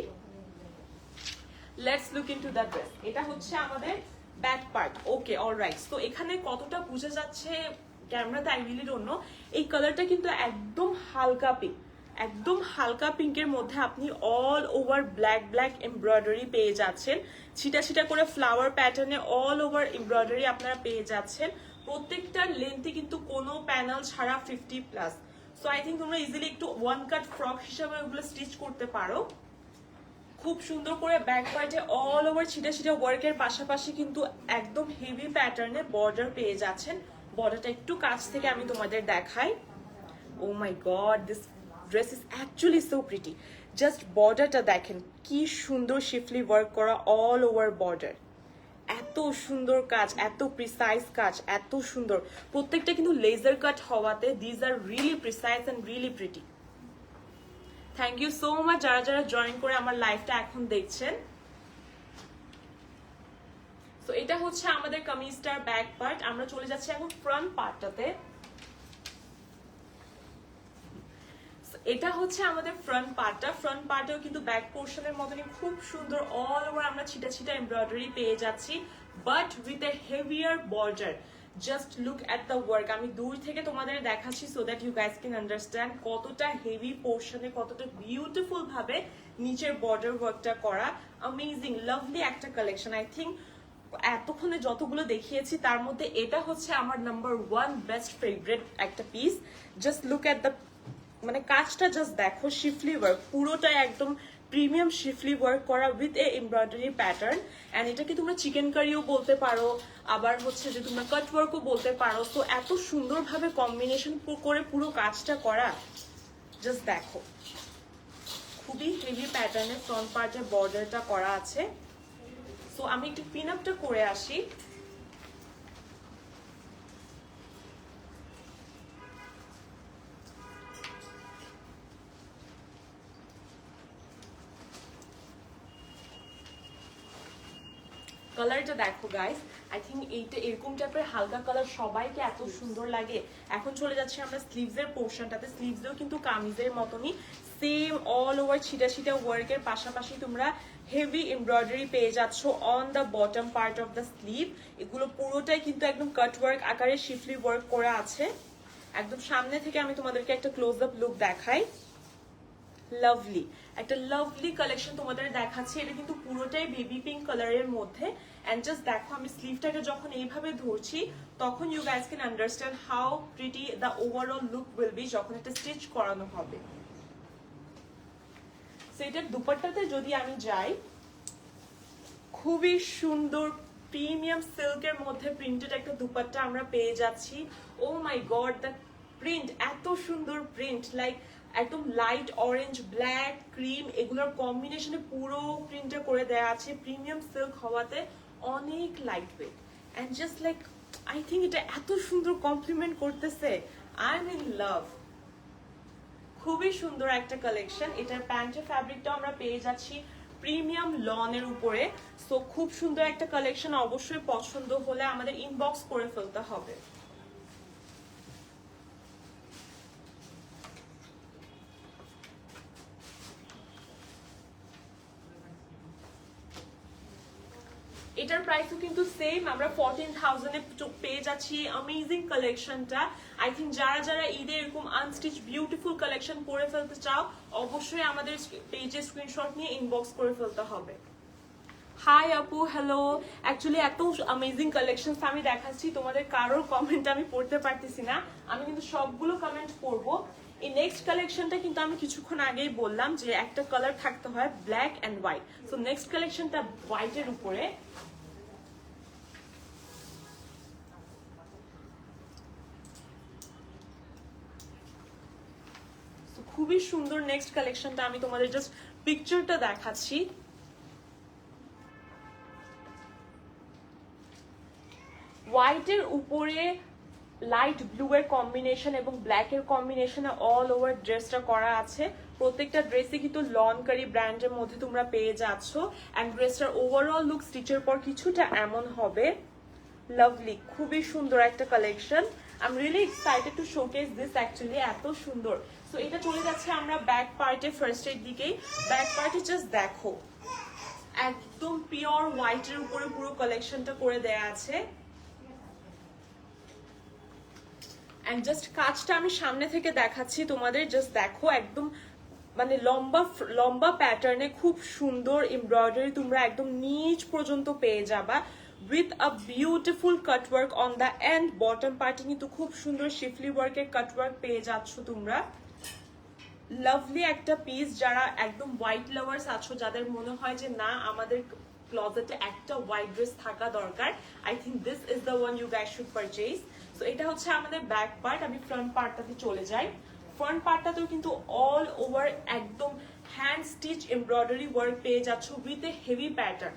Let's look into the dress. এটা হচ্ছে আমাদের ব্যাক পার্ট। ওকে, অলরাইট। তো এখানে কতটা বোঝা যাচ্ছে ক্যামেরাতে আই রিয়েলি ডোন্ট নো। এই কালারটা কিন্তু একদম হালকা পিঙ্ক, একদম হালকা পিঙ্কের মধ্যে আপনি all over black black embroidery পেয়ে যাচ্ছেন। ছিটা ছিটা করে ফ্লাওয়ার প্যাটার্নে অল ওভার এমব্রয়ডারি আপনারা পেয়ে যাচ্ছেন। প্রত্যেকটার লেন্থে কিন্তু কোনো প্যানেল ছাড়া 50+। সো আই থিঙ্ক তোমরা ইজিলি একটু ওয়ান কাট ফ্রক হিসাবে ওগুলো স্টিচ করতে পারো। খুব সুন্দর করে ব্যাক পার্টে অল ওভার ছিটা ছিটা ওয়ার্কের পাশাপাশি কিন্তু একদম হেভি প্যাটার্নে বর্ডার পেয়ে যাচ্ছেন। বর্ডারটা একটু কাছ থেকে আমি তোমাদের দেখাই। Oh my God, this dress is actually so pretty. Just বর্ডারটা দেখেন, কি সুন্দর শিফলি ওয়ার্ক করা অল ওভার বর্ডার। এত সুন্দর কাজ, এত প্রিসাইজ কাজ, এত সুন্দর। প্রত্যেকটা কিন্তু লেজার কাট হওয়াতে these are really precise and really pretty. Thank you so much যারা যারা জয়েন করে আমার লাইভটা এখন দেখছেন। তো এটা হচ্ছে আমাদের কামিজটার ব্যাক পার্ট। আমরা চলে যাচ্ছি এখন ফ্রন্ট পার্টটাতে। এটা হচ্ছে আমাদের ফ্রন্ট পার্টটা। ফ্রন্ট পার্টেও কিন্তু ব্যাক পোর্শনের মতনই খুব সুন্দর অল ওভার আমরা ছিটা ছিটা এমব্রয়ডারি পেয়ে যাচ্ছি, but with a heavier border. Just look at the work. আমি দূর থেকে তোমাদের দেখাচ্ছি so that you guys can understand কতটা হেভি পোর্শনে, কতটা বিউটিফুল ভাবে নিচের বর্ডার ওয়ার্কটা করা। অ্যামেজিং লাভলি একটা কালেকশন। আই থিঙ্ক এতক্ষণে যতগুলো দেখিয়েছি তার মধ্যে এটা হচ্ছে আমার নাম্বার 1 বেস্ট ফেভারিট একটা piece. Just look at the, মানে কাজটা জাস্ট দেখো, শিফলি ওয়ার্ক পুরোটাই একদম প্রিমিয়াম শিফলি ওয়ার্ক করা with a embroidery pattern. And এটাকে তোমরা চিকেন কারিও বলতে পারো, আবার হচ্ছে যে তোমরা কাট ওয়ার্কও বলতে পারো। তো এত সুন্দরভাবে কম্বিনেশন করে পুরো কাজটা করা, জাস্ট দেখো। খুবই হেভি প্যাটার্নের ফ্রন্ট পার্টের বর্ডারটা করা আছে। সো আমি একটু পিন আপটা করে আসি। কালারটা দেখো গাইস, আই থিঙ্ক এইটা এরকম টাইপের হালকা কালার সবাইকে এত সুন্দর লাগে। এখন চলে যাচ্ছি আমরা স্লিভসের পোর্শনটাতে। স্লিভসেও কিন্তু কামিজের মতনই সেম অল ওভার ছিটা ছিটা ওয়ার্কের পাশাপাশি তোমরা হেভি এমব্রয়ডারি পেয়ে যাচ্ছ on the bottom part of the sleeve. এগুলো পুরোটাই কিন্তু একদম কাট ওয়ার্ক আকারে শিফলি ওয়ার্ক করা আছে। একদম সামনে থেকে আমি তোমাদেরকে একটা ক্লোজ আপ লুক দেখাই। লাভলি একটা লাভলি কালেকশন তোমাদের দেখাচ্ছি। এটা কিন্তু পুরোটাই বেবি পিঙ্ক কালারের মধ্যে। এন্ড জাস্ট দেখো, আমি স্লিভটাকে যখন এইভাবে ধরছি তখন you guys can understand how pretty the overall look will be যখন এটা স্টিচ করানো হবে। সেটার দুপাট্টাতে যদি আমি যাই, খুবই সুন্দর প্রিমিয়াম সিল্কের মধ্যে প্রিন্টেড একটা দুপাট্টা আমরা পেয়ে যাচ্ছি। ও মাই গড, দ্য প্রিন্ট এত সুন্দর প্রিন্ট, লাইক একদম লাইট অরেঞ্জ, ব্ল্যাক, ক্রিম এগুলোর কম্বিনেশনে পুরো প্রিন্টটা করে দেওয়া আছে। প্রিমিয়াম সিল্ক হওয়াতে অনেক light weight and just like I think এটা এত সুন্দর কমপ্লিমেন্ট করতেছে। I am in love. খুবই সুন্দর একটা কালেকশন। এটার প্যান্টের ফ্যাব্রিকটাও আমরা পেয়ে যাচ্ছি প্রিমিয়াম লনের উপরে। সো খুব সুন্দর একটা কালেকশন। অবশ্যই পছন্দ হলে আমাদের ইনবক্স করে ফেলতে হবে। এটার প্রাইসও কিন্তু সেম, আমরা 14,000 এ পেয়ে যাচ্ছি অ্যামেজিং কালেকশনটা। আই থিঙ্ক যারা যারা ঈদে এরকম আনস্টিচ বিউটিফুল কালেকশন করে ফেলতে চাও অবশ্যই আমাদের পেজে স্ক্রিনশট নিয়ে ইনবক্স করে ফেলতে হবে। হাই আপু, হ্যালো। অ্যাকচুয়ালি এত অ্যামেজিং কালেকশন আমি দেখাচ্ছি, তোমাদের কারোর কমেন্ট আমি পড়তে পারতেছি না, আমি কিন্তু সবগুলো কমেন্ট পড়বো। এই নেক্সট কালেকশনটা কিন্তু আমি কিছুক্ষণ আগেই বললাম যে একটা কালার থাকতে হয় black and white. So next কালেকশনটা হোয়াইটের উপরে। খুবই সুন্দর নেক্সট কালেকশনটা, আমি তোমাদের জাস্ট পিকচারটা দেখাচ্ছি। হোয়াইটের উপরে লাইট ব্লু এর কম্বিনেশন এবং ব্ল্যাক এর কম্বিনেশনে অল ওভার ড্রেসটা করা আছে। প্রত্যেকটা ড্রেসে কিন্তু লন কারি ব্র্যান্ডের মধ্যে তোমরা পেয়ে যাচ্ছ। অ্যান্ড ড্রেসটার ওভারঅল লুক স্টিচের পর কিছুটা এমন হবে। লাভলি, খুবই সুন্দর একটা collection. I am really excited to showcase this, actually এত সুন্দর। সো এটা চলে যাচ্ছে আমরা ব্যাক পার্টে, ফার্স্ট এর দিকেই। ব্যাক পার্টে জাস্ট দেখো একদম পিওর হোয়াইটের উপরে পুরো কালেকশনটা করে দেয়া আছে। এন্ড জাস্ট কাজটা আমি সামনে থেকে দেখাচ্ছি তোমাদের, জাস্ট দেখো একদম মানে লম্বা লম্বা প্যাটার্নে খুব সুন্দর এমব্রয়ডারি তোমরা একদম নিচ পর্যন্ত পেয়ে যাবা, with a beautiful cutwork on the end. Bottom পার্টে কিন্তু খুব সুন্দর শিফলি ওয়ার্কের কাটওয়ার্ক পেয়ে যাচ্ছ তোমরা। লাভলি একটা পিস। যারা একদম হোয়াইট লাভার্স আছো, যাদের মনে হয় যে না আমাদের ক্লজেটে একটা হোয়াইট ড্রেস থাকা দরকার, I think this is the one you guys should purchase. So এটা হচ্ছে আমাদের ব্যাক পার্ট। আমি ফ্রন্ট পার্টটাতে চলে যাই। ফ্রন্ট পার্টটাতেও কিন্তু অল ওভার একদম হ্যান্ড স্টিচ এমব্রয়ডারি ওয়ার্ক পেয়ে যাচ্ছ উইথ এ হেভি প্যাটার্ন।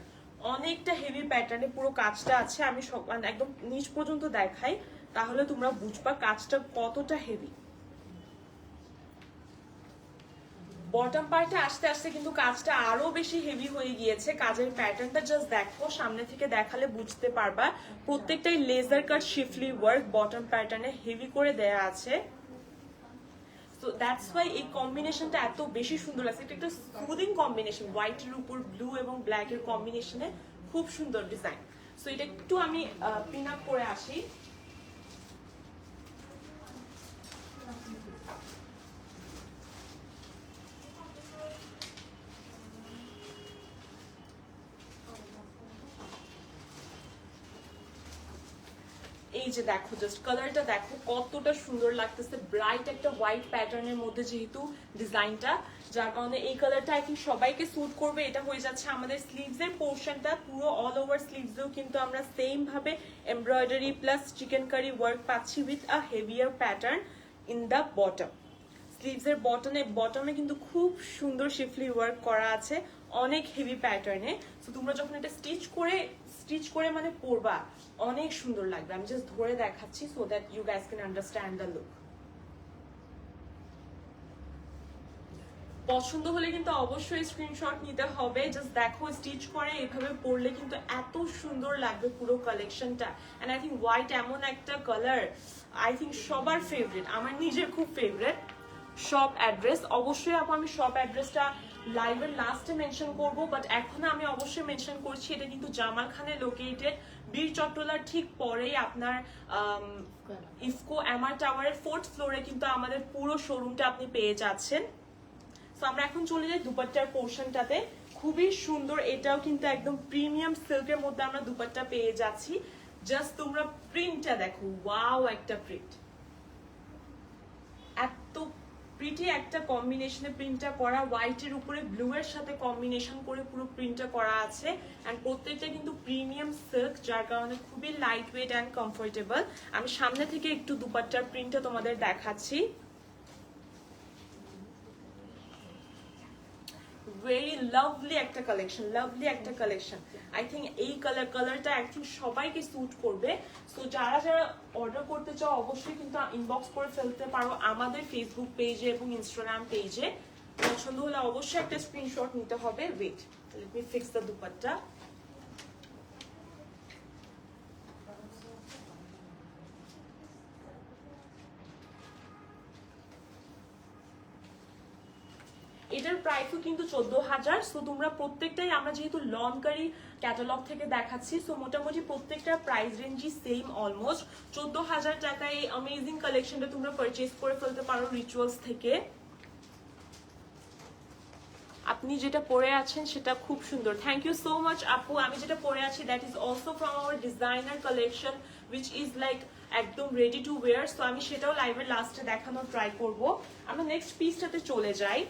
অনেকটা হেভি প্যাটার্নে পুরো কাজটা আছে। আমি মানে একদম নিচ পর্যন্ত দেখাই, তাহলে তোমরা বুঝবা কাজটা কতটা হেভি। বটম পার্টে আস্তে আস্তে কিন্তু কাজটা আরো বেশি হেভি হয়ে গিয়েছে। কাজের প্যাটার্নটা জাস্ট দেখো, সামনে থেকে দেখালে বুঝতে পারবা। প্রত্যেকটাই laser cut schiffli work bottom প্যাটার্নে হেভি করে দেয়া আছে। সো দ্যাটস ওয়াই এই কম্বিনেশনটা এত বেশি সুন্দর লাগছে। এটা একটা সুদিং কম্বিনেশন, হোয়াইটের উপর ব্লু এবং ব্ল্যাক এর কম্বিনেশনে খুব সুন্দর ডিজাইন। সো এটা একটু আমি পিন আপ করে আসি। এই যে দেখো, জাস্ট কালারটা দেখো কতটা সুন্দর লাগতেছে। ব্রাইট একটা হোয়াইট প্যাটার্নের মধ্যে যেহেতু ডিজাইনটা, যার কারণে এই কালারটা আই থিঙ্ক সবাইকে স্যুট করবে। এটা হয়ে যাচ্ছে আমাদের স্লিভস এর পোর্শনটা। পুরো অল ওভার স্লিভসেও কিন্তু আমরা সেম ভাবে embroidery plus chikankari work পাচ্ছি with a heavier pattern in the bottom. Sleeves এর বটমে কিন্তু খুব সুন্দর শিফলি ওয়ার্ক করা আছে, অনেক হেভি প্যাটার্নে। সো তোমরা যখন এটা স্টিচ করে মানে পরবা, অনেক সুন্দর লাগবে। আমি জাস্ট ধরে দেখাচ্ছি so that you guys can understand the look. পছন্দ হলে কিন্তু অবশ্যই স্ক্রিনশট নিতে হবে। জাস্ট দেখো স্টিচ করে এভাবে পরলে কিন্তু এত সুন্দর লাগবে পুরো কালেকশনটা। এন্ড আই থিঙ্ক হোয়াইট এমন একটা কালার, আই থিঙ্ক সবার ফেভারিট, আমার নিজের খুব ফেভারিট। শপ অ্যাড্রেস অবশ্যই আপু আমি শপ অ্যাড্রেসটা লাইভের লাস্টে মেনশন করব, বাট এখন আমি অবশ্যই মেনশন করছি। এটা কিন্তু জামালখানে লোকেটেড, বীর চট্টলার ঠিক পরেই আপনার ইফকো এমআর টাওয়ারের 4th ফ্লোরে কিন্তু আমাদের পুরো শোরুমটা আপনি পেয়ে যাচ্ছেন। সো আমরা এখন চলে যাই দুপাট্টার পোর্শনটাতে। খুবই সুন্দর, এটাও কিন্তু একদম প্রিমিয়াম সিল্কের মধ্যে আমরা দুপাট্টা পেয়ে যাচ্ছি। জাস্ট তোমরা প্রিন্টটা দেখো, ওয়াও একটা প্রিন্ট, এত প্রিটি একটা কম্বিনেশনে প্রিন্টটা করা। হোয়াইটের উপরে ব্লু এর সাথে কম্বিনেশন করে পুরো প্রিন্টটা করা আছে। এন্ড প্রত্যেকটা কিন্তু প্রিমিয়াম সিল্ক, যার কারণে খুবই লাইট ওয়েট অ্যান্ড কমফোর্টেবল। আমি সামনে থেকে একটু দুপাট্টার প্রিন্টটা তোমাদের দেখাচ্ছি। ভেরি লাভলি একটা কালেকশন, আই থিঙ্ক এই কালারটা আই থিঙ্ক সবাইকে স্যুট করবে। সো যারা যারা অর্ডার করতে চাও অবশ্যই কিন্তু ইনবক্স করে ফেলতে পারো আমাদের ফেসবুক পেজে এবং ইনস্টাগ্রাম পেজে। পছন্দ হলে অবশ্যই একটা স্ক্রিনশট নিতে হবে। Wait, let me fix the dupatta. এটার প্রাইসও কিন্তু 14,000। সো তোমরা প্রত্যেকটাই, আমরা যেহেতু লনকারি ক্যাটালগ থেকে দেখাচ্ছি, সো মোটামুটি প্রত্যেকটার প্রাইস রেঞ্জই সেম অলমোস্ট। 14,000 টাকায় এই অ্যামেজিং কালেকশনটা তোমরা পারচেজ করে ফেলতে পারো রিচুয়ালস থেকে। আপনি যেটা পরে আছেন সেটা খুব সুন্দর, থ্যাংক ইউ সো মাচ আপু। আমি যেটা পরে আছি that is also from our designer collection which is like একদম রেডি টু ওয়্যার। সো আমি সেটাও লাইভের লাস্টে দেখানোর ট্রাই করব। আমরা নেক্সট পিসটাতে চলে যাই।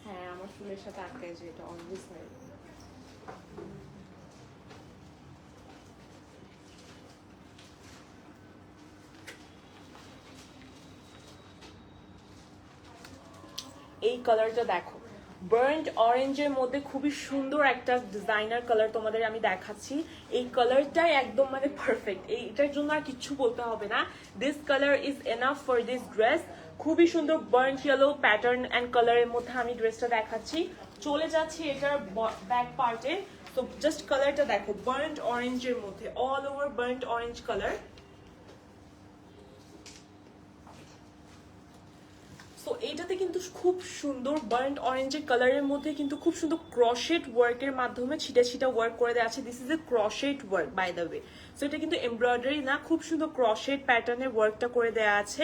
হ্যাঁ, আমার চুলের সাথে আটকায় যে এটা অলওয়েজ হয়। এই কালারটা দেখো, বার্ন্ট অরেঞ্জের মধ্যে খুবই সুন্দর একটা ডিজাইনার কালার তোমাদের আমি দেখাচ্ছি। এই কালারটাই একদম মানে পারফেক্ট, এইটার জন্য আর কিছু বলতে হবে না। This colour is enough for this dress. খুবই সুন্দর বার্ন্ট ইয়েলো প্যাটার্ন অ্যান্ড কালারের মধ্যে আমি ড্রেসটা দেখাচ্ছি। চলে যাচ্ছি এটার ব্যাক পার্টে। তো জাস্ট কালারটা দেখো, বার্ন্ট অরেঞ্জের মধ্যে, all over burnt orange colour. So এইটাতে কিন্তু খুব সুন্দর বার্ন্ট অরেঞ্জের কালারের মধ্যে কিন্তু খুব সুন্দর ক্রশেট ওয়ার্কের মাধ্যমে ছিটা ছিটা ওয়ার্ক করে দেওয়া আছে। This is a crochet work by the way. So এটা কিন্তু এমব্রয়ডারি না, খুব সুন্দর ক্রশেট প্যাটার্নের ওয়ার্কটা করে দেওয়া আছে।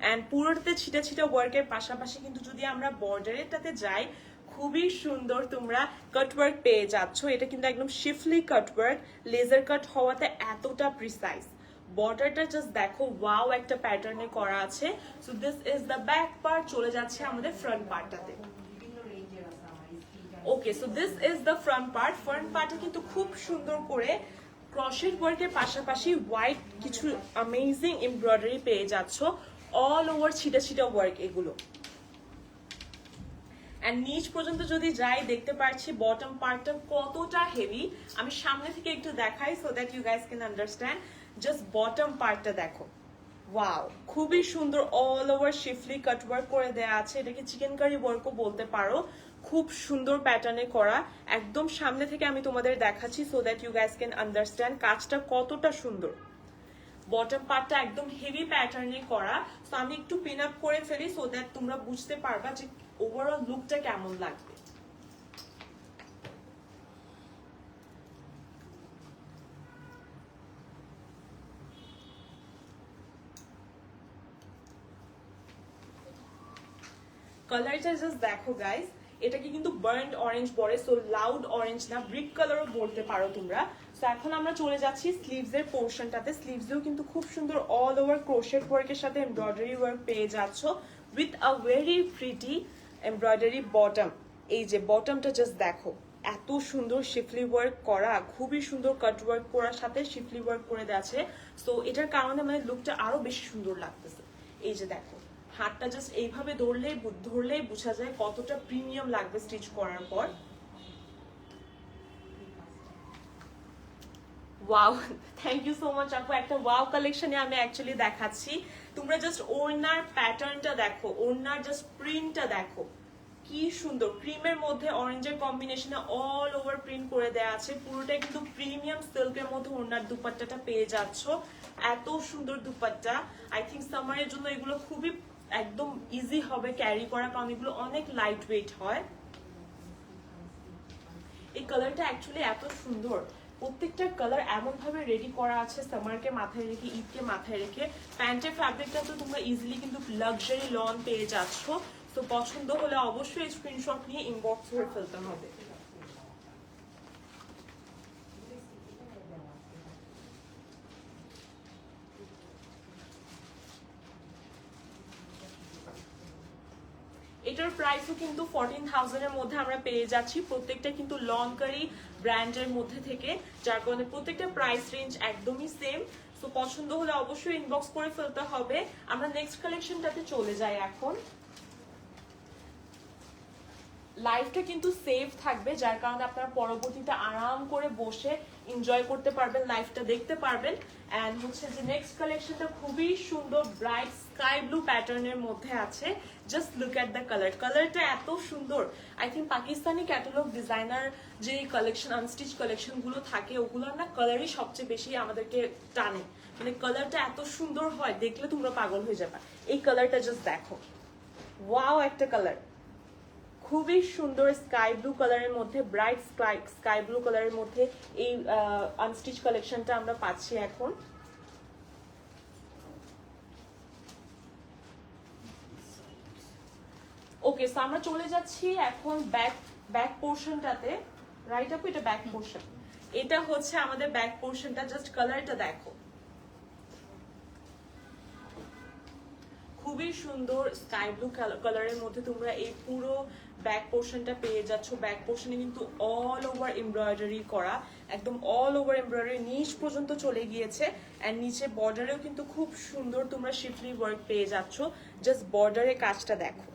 অ্যান্ড পুরোটাতে ছিটা ছিটা ওয়ার্কের পাশাপাশি কিন্তু যদি আমরা বর্ডারেরটাতে যাই, খুবই সুন্দর তোমরা কাটওয়ার্ক পেয়ে যাচ্ছ। এটা কিন্তু একদম শিফলি কাটওয়ার্ক, লেজার কাট হওয়াতে এতটা প্রিসাইজ। বর্ডারটা জাস্ট দেখো, ওয়াও একটা প্যাটার্নে করা আছে। So this is the back part. চলে যাচ্ছে আমাদের ফ্রন্ট পার্টটাতে। Okay, so this is the front part. Front পার্টে কিন্তু খুব সুন্দর করে ক্রশেট ওয়ার্কের পাশাপাশি হোয়াইট কিছু অ্যামেজিং এমব্রয়ডারি পেয়ে যাচ্ছ। অল ওভার ছিটা ছিটা ওয়ার্ক এগুলো। অ্যান্ড নিচ পর্যন্ত যদি যাই, দেখতে পাচ্ছি বটম পার্টটা কতটা হেভি। আমি সামনে থেকে একটু দেখাই so that you guys can understand. Just bottom পার্টটা দেখো, ওয়াও, খুবই সুন্দর অল ওভার শিফলি কাটওয়ার্ক করে দেয়া আছে। এটাকে চিকেন কারি ওয়ার্কও বলতে পারো। খুব সুন্দর প্যাটার্নে করা। একদম সামনে থেকে আমি তোমাদের দেখাচ্ছি so that you guys can understand কাজটা কতটা সুন্দর। বটম পার্টটা একদম হেভি প্যাটার্নে করা। সো আমি একটু পিন আপ করে ফেলি সো দ্যাট তোমরা বুঝতে পারবা যে ওভারঅল লুকটা কেমন লাগবে। কালারটা জাস্ট দেখো গাইস, এটাকে কিন্তু বার্ন্ট অরেঞ্জ বলে। সো লাউড অরেঞ্জ না, ব্রিক কালারও বলতে পারো তোমরা। সো এখন আমরা চলে যাচ্ছি স্লিভস এর পোর্শনটাতে। স্লিভসেও কিন্তু খুব সুন্দর অল ওভার ক্রোশেট ওয়ার্কের সাথে এমব্রয়ডারি ওয়ার্ক পেয়ে যাচ্ছ with a very pretty embroidery bottom. এই যে বটমটা জাস্ট দেখো, এত সুন্দর শিফলি ওয়ার্ক করা, খুবই সুন্দর কাট ওয়ার্ক করার সাথে শিফলি ওয়ার্ক করে দেওয়া। সো এটার কারণে মানে লুকটা আরো বেশি সুন্দর লাগতেছে। এই যে দেখো, হাতটা জাস্ট এইভাবে ধরলেই বোঝা যায় কতটা প্রিমিয়াম লাগবে স্টিচ করার পর। Wow, thank you so much আপু। একটা ওয়াও কালেকশনে আমি অ্যাকচুয়ালি দেখাচ্ছি। তোমরা জাস্ট ওড়নার প্যাটার্নটা দেখো, ওড়নার জাস্ট প্রিন্টটা দেখো, কি সুন্দর। ক্রিমের মধ্যে অরেঞ্জের কম্বিনেশনে অল ওভার প্রিন্ট করে দেওয়া আছে। পুরোটাই কিন্তু প্রিমিয়াম সিল্কের মধ্যে ওড়নার দুপাট্টাটা পেয়ে যাচ্ছ। এত সুন্দর দুপাট্টা। আই থিঙ্ক সামারের জন্য এগুলো খুবই একদম ইজি হবে ক্যারি করা, কারণ এগুলো অনেক লাইট ওয়েট হয়। এই কালারটা অ্যাকচুয়ালি এত সুন্দর। প্রত্যেকটা কালার এমন ভাবে রেডি করা আছে সামারকে মাথায় রেখে, ঈদকে মাথায় রেখে। প্যান্টের ফ্যাব্রিকটা তো তোমরা ইজিলি কিন্তু লাক্সারি লন পেয়ে যাচ্ছ। তো পছন্দ হলে অবশ্যই স্ক্রিনশট নিয়ে ইনবক্স করে ফেলতে হবে। এটার প্রাইসও কিন্তু 14,000 এর মধ্যে আমরা পেয়ে যাচ্ছি। প্রত্যেকটা কিন্তু লনকারি ব্র্যান্ডের মধ্যে থেকে, যার কারণে প্রত্যেকটা প্রাইস রেঞ্জ একদমই সেম। তো পছন্দ হলে অবশ্যই ইনবক্স করে ফেলতে হবে। আমরা নেক্সট কালেকশনটাতে চলে যাই এখন। লাইফটা কিন্তু সেফ থাকবে, যার কারণে আপনারা পরবর্তীতে আরাম করে বসে এনজয় করতে পারবেন, লাইফটা দেখতে পারবেন। অ্যান্ড হচ্ছে যে নেক্সট কালেকশনটা খুবই সুন্দর ব্রাইট স্কাই ব্লু প্যাটার্নের মধ্যে আছে। Just look at the colour, কালারটা এত সুন্দর। I think Pakistani catalogue designer যে কালেকশন, আনস্টিচ কালেকশনগুলো থাকে, ওগুলোর না কালারই সবচেয়ে বেশি আমাদেরকে টানে। মানে কালারটা এত সুন্দর হয়, দেখলে তোমরা পাগল হয়ে যাবে। এই কালারটা জাস্ট দেখো, ওয়াও একটা কালার, খুবই সুন্দর স্কাই ব্লু কালারের মধ্যে, ব্রাইট স্কাই ব্লু কালারের মধ্যে এই আনস্টিচ কালেকশনটা আমরা পাচ্ছি এখন। ওকে, সো আমরা চলে যাচ্ছি এখন ব্যাক পোর্শনটাতে। রাইট আপু, এটা ব্যাক পোর্শন, এটা হচ্ছে আমাদের ব্যাক পোর্শনটা। জাস্ট কালারটা দেখো, খুবই সুন্দর স্কাই ব্লু কালারের মধ্যে তোমরা এই পুরো ব্যাক পোর্শনটা পেয়ে যাচ্ছ। ব্যাক পোর্শনে কিন্তু অল ওভার এমব্রয়ডারি করা, একদম অল ওভার এমব্রয়ডারি নিচ পর্যন্ত চলে গিয়েছে। অ্যান্ড নিচে বর্ডারেও কিন্তু খুব সুন্দর তোমরা শিফলি ওয়ার্ক পেয়ে যাচ্ছ। জাস্ট বর্ডারের কাজটা দেখো,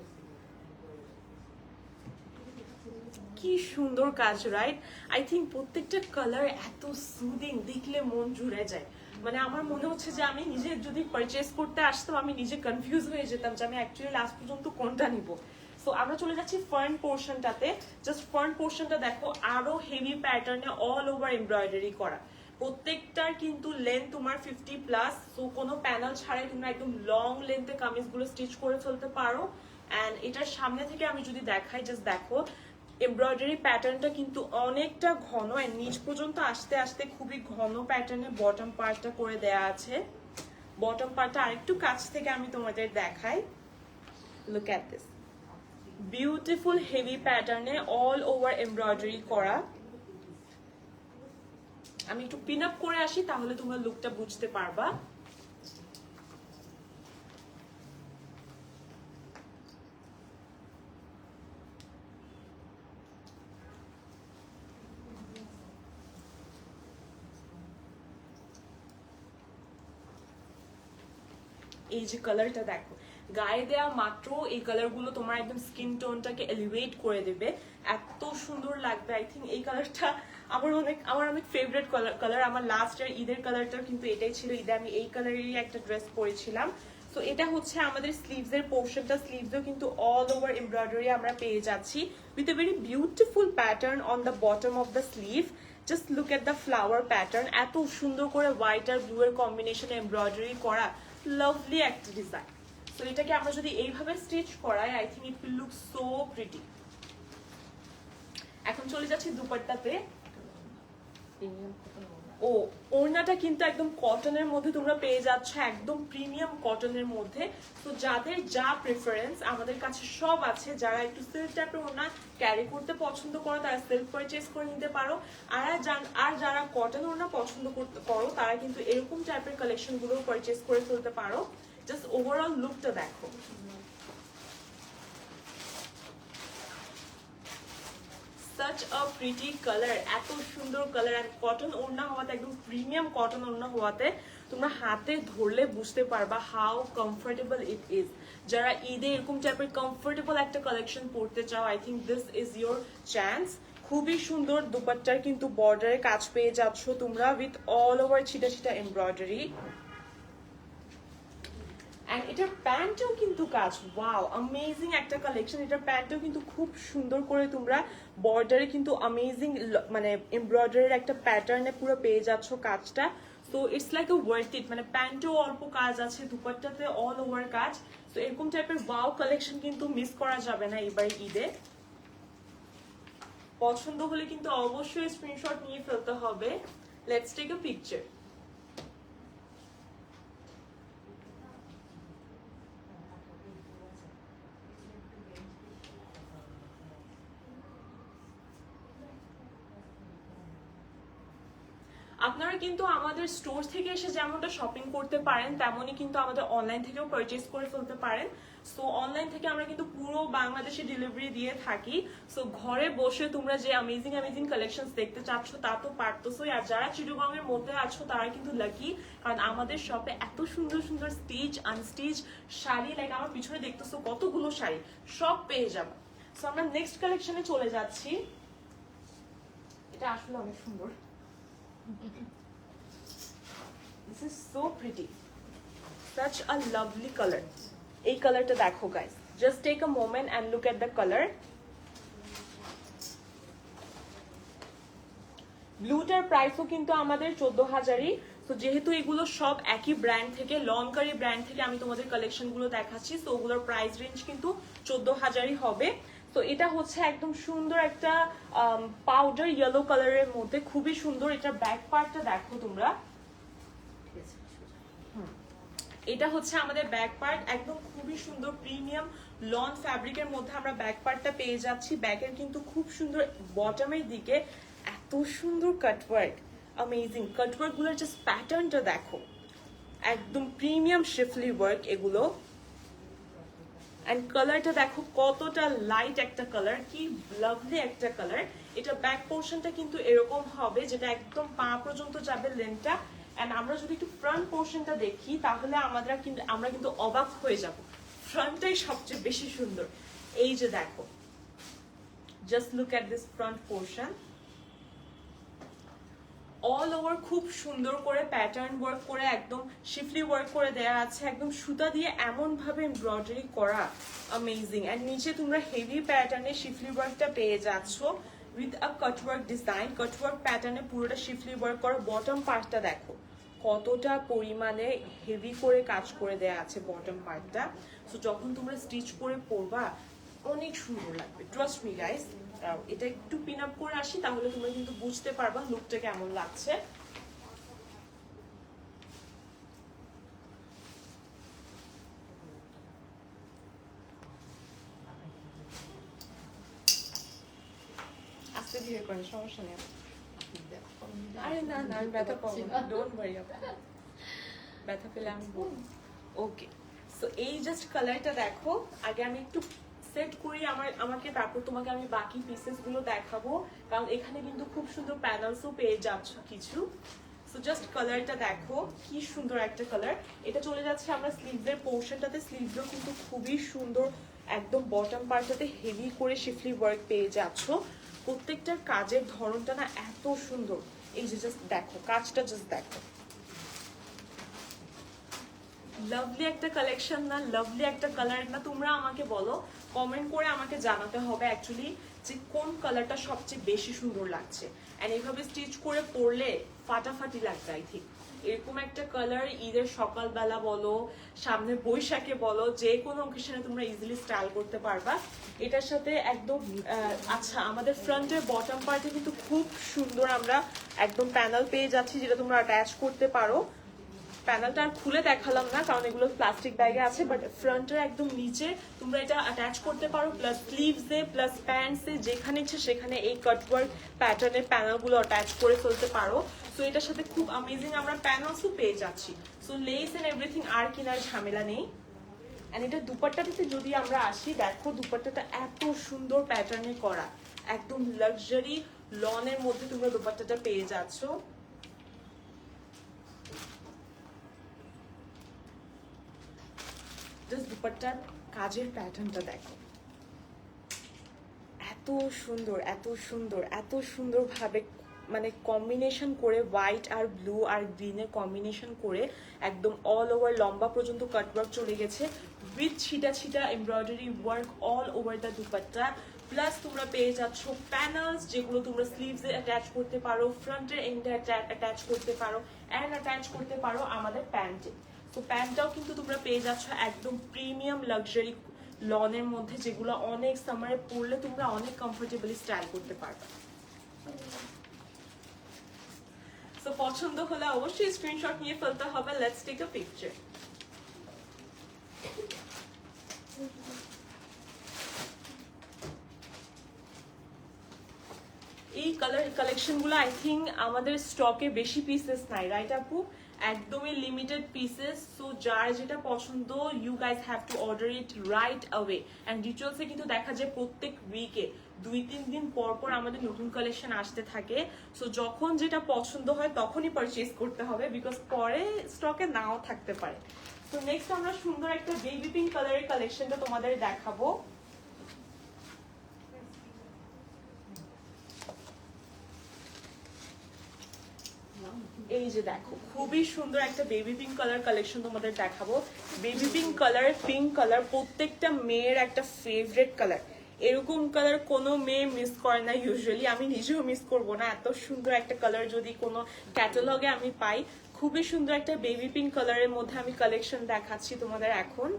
কি সুন্দর কাজ, রাইট? আই থিঙ্ক প্রত্যেকটা কালার এত সুদিং, দেখলে মন জুড়ে যায়। মানে আমার মনে হচ্ছে যে আমি নিজে যদি পারচেস করতে আসতাম, আমি নিজে কনফিউজ হয়ে যেতাম যে আমি অ্যাকচুয়ালি লাস্ট পর্যন্ত কোনটা নিব। সো আমরা চলে যাচ্ছি ফ্রন্ট পোর্শনটাতে। জাস্ট ফ্রন্ট পোর্শনটা দেখো, আরো হেভি প্যাটার্নে অল ওভার এমব্রয়ডারি করা। প্রত্যেকটার কিন্তু লেন্থ তোমার 50+, সো কোনো প্যানেল ছাড়াই তোমরা একদম লং লেন্থে কামিজগুলো স্টিচ করে ফেলতে পারো। অ্যান্ড এটার সামনে থেকে আমি যদি দেখাই, জাস্ট দেখো এমব্রয়ডারি প্যাটার্নটা কিন্তু অনেকটা ঘন, আর নিচ পর্যন্ত আসতে আসতে খুবই ঘন প্যাটার্নে বটম পার্টটা করে দেয়া আছে। বটম পার্টটা আরেকটু কাছ থেকে আমি তোমাদের দেখাই। Look at this, beautiful heavy প্যাটার্নে অল ওভার এমব্রয়ডারি করা। আমি একটু পিন আপ করে আসি, তাহলে তোমরা লুকটা বুঝতে পারবা। এই যে কালারটা দেখো, গায়ে দেয়া মাত্র এই কালারগুলো তোমার একদম স্কিন টোনটাকে এলিভেট করে দেবে, এত সুন্দর লাগবে। আই থিঙ্ক এই কালারটা আমার অনেক ফেভারিট কালার। আমার লাস্ট ইয়ার ঈদের কালারটা কিন্তু এটাই ছিল। ঈদে আমি এই কালারেরই একটা ড্রেস পরেছিলাম। তো এটা হচ্ছে আমাদের স্লিভস এর পোর্শনটা। স্লিভসেও কিন্তু অল ওভার এমব্রয়ডারি আমরা পেয়ে যাচ্ছি with a very beautiful pattern on the bottom of the sleeve. Just look at the flower pattern, এত সুন্দর করে হোয়াইট আর ব্লু এর কম্বিনেশনে এমব্রয়ডারি করা, লাভলি একটা ডিজাইন। তো এটাকে আমরা যদি এইভাবে স্টিচ করাই, I think it will look so pretty. এখন চলে যাচ্ছি দুপাট্টাতে। ও, ওড়নাটা কিন্তু একদম কটনের মধ্যে তোমরা পেয়ে যাচ্ছ, একদম প্রিমিয়াম কটনের মধ্যে। তো যাদের যা প্রেফারেন্স, আমাদের কাছে সব আছে। যারা একটু সিল্ক টাইপের ওড়না ক্যারি করতে পছন্দ করো, তারা সিল্ক পারচেস করে নিতে পারো। আর যারা কটন ওড়না পছন্দ করো, তারা কিন্তু এরকম টাইপের কালেকশন গুলো পারচেস করে ফেলতে পারো। জাস্ট ওভারঅল লুকটা দেখো, such a pretty color, এত সুন্দর কালার। আর কটন ওড়না হওয়াতে, একদম প্রিমিয়াম কটন ওড়না হওয়াতে তোমরা হাতে ধরলে বুঝতে পারবা হাউ কমফোর্টেবল ইট ইজ। যারা ঈদে এরকম টাইপের কমফোর্টেবল একটা কালেকশন পড়তে চাও, I think this is your chance. খুবই সুন্দর দুপাট্টার কিন্তু বর্ডারে কাজ পেয়ে যাচ্ছ তোমরা উইথ অল ওভার ছিটা ছিটা এমব্রয়ডারি। এন্ড এটার প্যান্টেও কিন্তু কাজ, ওয়াও অ্যামেজিং একটা কালেকশন। এটার প্যান্টেও কিন্তু খুব সুন্দর করে তোমরা বর্ডারে কিন্তু অ্যামেজিং মানে এমব্রয়ডারির একটা প্যাটার্নে পুরো পেয়ে যাচ্ছ কাজটা। So it's like a worth it. মানে প্যান্টেও অল্প কাজ আছে, দুপাট্টাতে অল ওভার কাজ। তো এরকম টাইপের ওয়াও কালেকশন কিন্তু মিস করা যাবে না এবার ঈদে। পছন্দ হলে কিন্তু অবশ্যই স্ক্রিনশট নিয়ে ফেলতে হবে। Let's take a picture. আপনারা কিন্তু আমাদের স্টোর থেকে এসে যেমনটা শপিং করতে পারেন, তেমনই কিন্তু আমাদের অনলাইন থেকেও পারচেস করে ফেলতে পারেন। সো অনলাইন থেকে আমরা কিন্তু পুরো বাংলাদেশে ডেলিভারি দিয়ে থাকি। সো ঘরে বসে তোমরা যে অ্যামেজিং অ্যামেজিং কালেকশনস দেখতে চাচ্ছ তা তো পারতেছোই। আর যারা চিটাগং এর মধ্যে আছো তারা কিন্তু লাকি, কারণ আমাদের শপে এত সুন্দর সুন্দর স্টিচ আনস্টিচ শাড়ি, লাইক আমার পিছনে দেখতেছো কতগুলো শাড়ি, সব পেয়ে যাবে। সো আমরা নেক্সট কালেকশনে চলে যাচ্ছি। এটা আসলে অনেক সুন্দর। This is so pretty, such a lovely color. এই কালারটা দেখো guys, just take a moment and look at the color. ব্লুটার প্রাইসও কিন্তু আমাদের 14,000ই। তো যেহেতু এগুলো সব একই ব্র্যান্ড থেকে, লনকারি ব্র্যান্ড থেকে আমি তোমাদের কালেকশনগুলো দেখাচ্ছি, তো ওগুলোর প্রাইস রেঞ্জ কিন্তু 14,000ই হবে। তো এটা হচ্ছে একদম সুন্দর একটা পাউডার ইয়েলো কালারের মধ্যে, খুবই সুন্দর। এটা ব্যাক পার্টটা দেখো তোমরা, এটা হচ্ছে আমাদের ব্যাক পার্ট, একদম খুবই সুন্দর প্রিমিয়াম লন ফ্যাব্রিকের মধ্যে আমরা ব্যাক পার্টটা পেয়ে যাচ্ছি। ব্যাকের কিন্তু খুব সুন্দর বটমের দিকে এত সুন্দর কাটওয়ার্ক, অ্যামেজিং কাটওয়ার্ক গুলোর জাস্ট প্যাটার্নটা দেখো, একদম প্রিমিয়াম শিফলি ওয়ার্ক এগুলো। এন্ড কালারটা দেখো কতটা লাইট একটা কালার, কি লাভলি একটা কালার। এটা ব্যাক পোর্শনটা কিন্তু এরকম হবে, যেটা একদম পা পর্যন্ত যাবে লেন্থটা। এন্ড আমরা যদি একটু ফ্রন্ট পোর্শনটা দেখি তাহলে আমরা কিন্তু অবাক হয়ে যাব, ফ্রন্টটাই সবচেয়ে বেশি সুন্দর। এই যে দেখো, just look at this front portion, all over খুব সুন্দর করে প্যাটার্ন ওয়ার্ক করে একদম শিফলি ওয়ার্ক করে দেয়া আছে, একদম সুতা দিয়ে এমন ভাবে এমব্রয়ডারি করা, অ্যামেজিং। এন্ড নিচে তোমরা হেভি প্যাটার্নে শিফলি ওয়ার্কটা পেয়ে যাচ্ছ with a cutwork design, cutwork প্যাটার্নে পুরোটা শিফলি ওয়ার্ক করা। বটম পার্টটা দেখো কতটা পরিমাণে হেভি করে কাজ করে দেয়া আছে বটম পার্টটা। সো যখন তোমরা স্টিচ করে পরবা অনেক সুন্দর লাগবে, ট্রাস্ট মি গাইস। এটা একটু পিন আপ করে আসি তাহলে তোমরা কিন্তু বুঝতে পারবা লুকটা কেমন লাগছে। আস্তে ধীরে করেন, সমস্যা নেই। আরে না না, আমি ব্যথা পাবো না, ডোন্ট ওয়ারি আপা, ব্যথা পেলে আমি বলবো। ওকে, সো এই জাস্ট কালারটা দেখো, আগে আমি একটু সেট করি আমাকে, তারপর তোমাকে আমি বাকি পিসেস গুলো দেখাবো, কারণ এখানে কিন্তু খুব সুন্দর প্যানেলসও পেয়ে যাচ্ছ কিছু। সো জাস্ট কালারটা দেখো কি সুন্দর একটা কালার। এটা চলে যাচ্ছে আমরা স্লিভসের পোর্শনটাতে, স্লিভসও কিন্তু খুবই সুন্দর, একদম বটম পার্টটাতে হেভি করে শিফলি ওয়ার্ক পেয়ে যাচ্ছ। প্রত্যেকটার কাজের ধরনটা না এত সুন্দর, এই যে জাস্ট দেখো কাজটা, জাস্ট দেখো লাভলি একটা কালেকশন না, লাভলি একটা কালার না? তোমরা আমাকে বলো, কমেন্ট করে আমাকে জানাতে হবে অ্যাকচুয়ালি যে কোন কালারটা সবচেয়ে বেশি সুন্দর লাগছে। এন্ড এইভাবে স্টিচ করে পরলে ফাটাফাটি লাগবে আই থিঙ্ক। এরকম একটা কালার ঈদের সকালবেলা বলো, সামনে বৈশাখে বলো, যে কোনো অকেশনে তোমরা ইজিলি স্টাইল করতে পারবা এটার সাথে একদম। আচ্ছা, আমাদের ফ্রন্টের বটম পার্টে কিন্তু খুব সুন্দর আমরা একদম প্যানেল পেয়ে যাচ্ছি, যেটা তোমরা অ্যাটাচ করতে পারো। প্যানেলটা আর খুলে দেখালাম না কারণ এগুলো প্লাস্টিক ব্যাগে আছে, বাট ফ্রন্টের একদম নিচে তোমরা এটা অ্যাটাচ করতে পারো, প্লাস স্লিভসে প্লাস প্যান্টসে যেখানে ইচ্ছে সেখানে এই কাটওয়ার্ক প্যাটার্নের প্যানেলগুলো অ্যাটাচ করে ফেলতে পারো। সো এটার সাথে খুব অ্যামেজিং আমরা প্যানেলসও পেয়ে যাচ্ছি। সো লেস এন্ড এভরিথিং আর কেনার ঝামেলা নেই। এন্ড এটা দুপাট্টাতে যদি আমরা আসি, দেখো দুপাট্টাটা এত সুন্দর প্যাটার্নে করা, একদম লাক্সারি লনের মধ্যে তোমরা দুপাট্টাটা পেয়ে যাচ্ছ। জাস্ট দুপাট্টার কাজের প্যাটার্নটা দেখো, এত সুন্দর এত সুন্দর এত সুন্দরভাবে মানে কম্বিনেশন করে, হোয়াইট আর ব্লু আর গ্রিনের কম্বিনেশন করে একদম অল ওভার লম্বা পর্যন্ত কাটওয়ার্ক চলে গেছে উইথ ছিটা ছিটা embroidery work all over the dupatta. Plus তোমরা পেয়ে যাচ্ছ প্যানেলস, যেগুলো তোমরা স্লিভসে অ্যাটাচ করতে পারো, ফ্রন্টের এন্ডে অ্যাটাচ করতে পারো, অ্যান্ড অ্যাটাচ করতে পারো আমাদের প্যান্টে। তো প্যান্টটাও কিন্তু তোমরা পেয়ে যাচ্ছ একদম প্রিমিয়াম লাক্সারি লনের মধ্যে, যেগুলো অনেক সামারে পরলে তোমরা অনেক কমফোর্টেবলি স্টাইল করতে পারবে। সো পছন্দ হলে অবশ্যই স্ক্রিনশট নিয়ে ফেলতে হবে। Let's take a picture. এই কালেকশনগুলো আই থিঙ্ক আমাদের স্টকে বেশি পিসেস নাই, রাইট আপু? একদমই লিমিটেড পিসেস। সো যার যেটা পছন্দ, you guys have to order it right away. And রিচুয়ালসে কিন্তু দেখা যায় প্রত্যেক উইকে 2-3 দিন পর পর আমাদের নতুন কালেকশন আসতে থাকে। সো যখন যেটা পছন্দ হয় তখনই পারচেজ করতে হবে, বিকজ পরে স্টকে নাও থাকতে পারে। তো নেক্সট আমরা সুন্দর একটা বেবি পিঙ্ক কালারের কালেকশনটা তোমাদের দেখাবো। এই যে দেখো, খুবই সুন্দর একটা বেবি পিঙ্ক কালার কালেকশন তোমাদের দেখাবো। Baby pink colour, pink colour প্রত্যেকটা মেয়ের একটা ফেভারিট কালার। এরকম কালার কোনো মেয়ে মিস করে না ইউজুয়ালি, আমি নিজেও মিস করবো না। এত সুন্দর একটা কালার যদি কোনো ক্যাটালগে আমি পাই, খুবই সুন্দর একটা বেবি পিঙ্ক কালারের মধ্যে আমি কালেকশন দেখাচ্ছি তোমাদের এখন।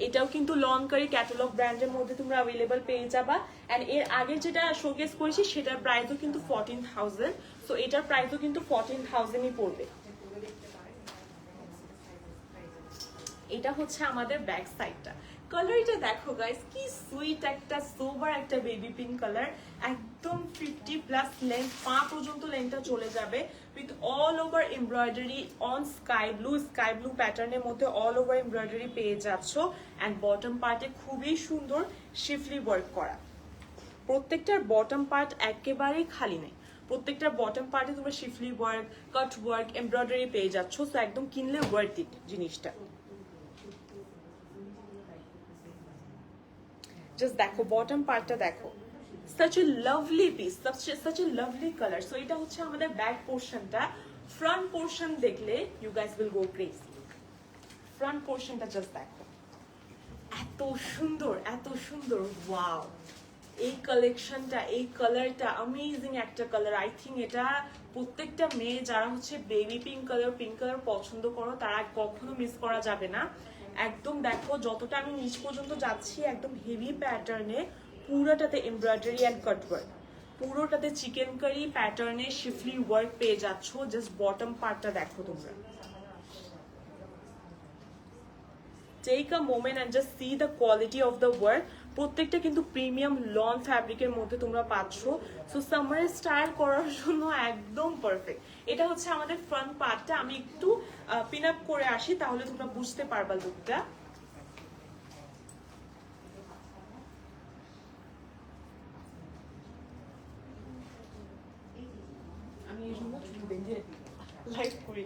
এটাও কিন্তু লনকারি ক্যাটালগ ব্র্যান্ডের মধ্যে তোমরা অ্যাভেলেবল পেয়ে যাবা। এন্ড এর আগে যেটা শোকেস করেছি সেটার প্রাইসও কিন্তু 14,000। সো এটার প্রাইসও কিন্তু 14,000ই পড়বে। এটা হচ্ছে আমাদের ব্যাক সাইডটা। কালারটা দেখো গাইস, কি সুইট একটা সোবার একটা বেবি পিঙ্ক কালার, একদম 50+ লেন্থ, পা পর্যন্ত লেন্থটা চলে যাবে with all over embroidery on sky blue প্যাটার্নের মধ্যে অল ওভার এমব্রয়ডারি পেয়ে যাচ্ছ। অ্যান্ড বটম পার্টে খুবই সুন্দর শিফলি ওয়ার্ক করা। প্রত্যেকটার বটম পার্ট একেবারেই খালি নেই, প্রত্যেকটার বটম পার্টে তোমরা শিফলি ওয়ার্ক, কাট ওয়ার্ক, এমব্রয়ডারি পেয়ে যাচ্ছ। তো একদম কিনলে ওয়ার্থ ইট জিনিসটা। জাস্ট দেখো বটম পার্টটা দেখো, such a lovely piece, such a lovely color. So এটা হচ্ছে আমাদের ব্যাক পোর্শনটা। ফ্রন্ট পোর্শন দেখলে you guys will go crazy। Front পোর্শনটা জাস্ট দেখো, এত সুন্দর এত সুন্দর, ওয়াও! এই কালেকশনটা, এই কালারটা অ্যামেজিং একটা কালার। আই থিঙ্ক এটা প্রত্যেকটা মেয়ে যারা হচ্ছে বেবি পিঙ্ক কালার পছন্দ করো তারা কখনো মিস করা যাবে না। একদম দেখো যতটা আমি নিচ পর্যন্ত যাচ্ছি, একদম হেভি প্যাটার্নে, পুরোটাতে এমব্রয়ডারি অ্যান্ড কাটওয়ার্ক, পুরোটাতে চিকেন কারি প্যাটার্নে শিফলি ওয়ার্ক পেয়ে যাচ্ছ। জাস্ট বটম পার্টটা দেখো তোমরা। Take a moment and just see the quality of the work. প্রত্যেকটা কিন্তু প্রিমিয়াম লন ফ্যাব্রিকের মধ্যে তোমরা পাচ্ছ। সো সামারে স্টাইল করার জন্য একদম পারফেক্ট। এটা হচ্ছে আমাদের ফ্রন্ট পার্টটা। আমি একটু পিন আপ করে আসি, তাহলে তোমরা বুঝতে পারবা লুকটা। আমি এই জন্য লাইক করি।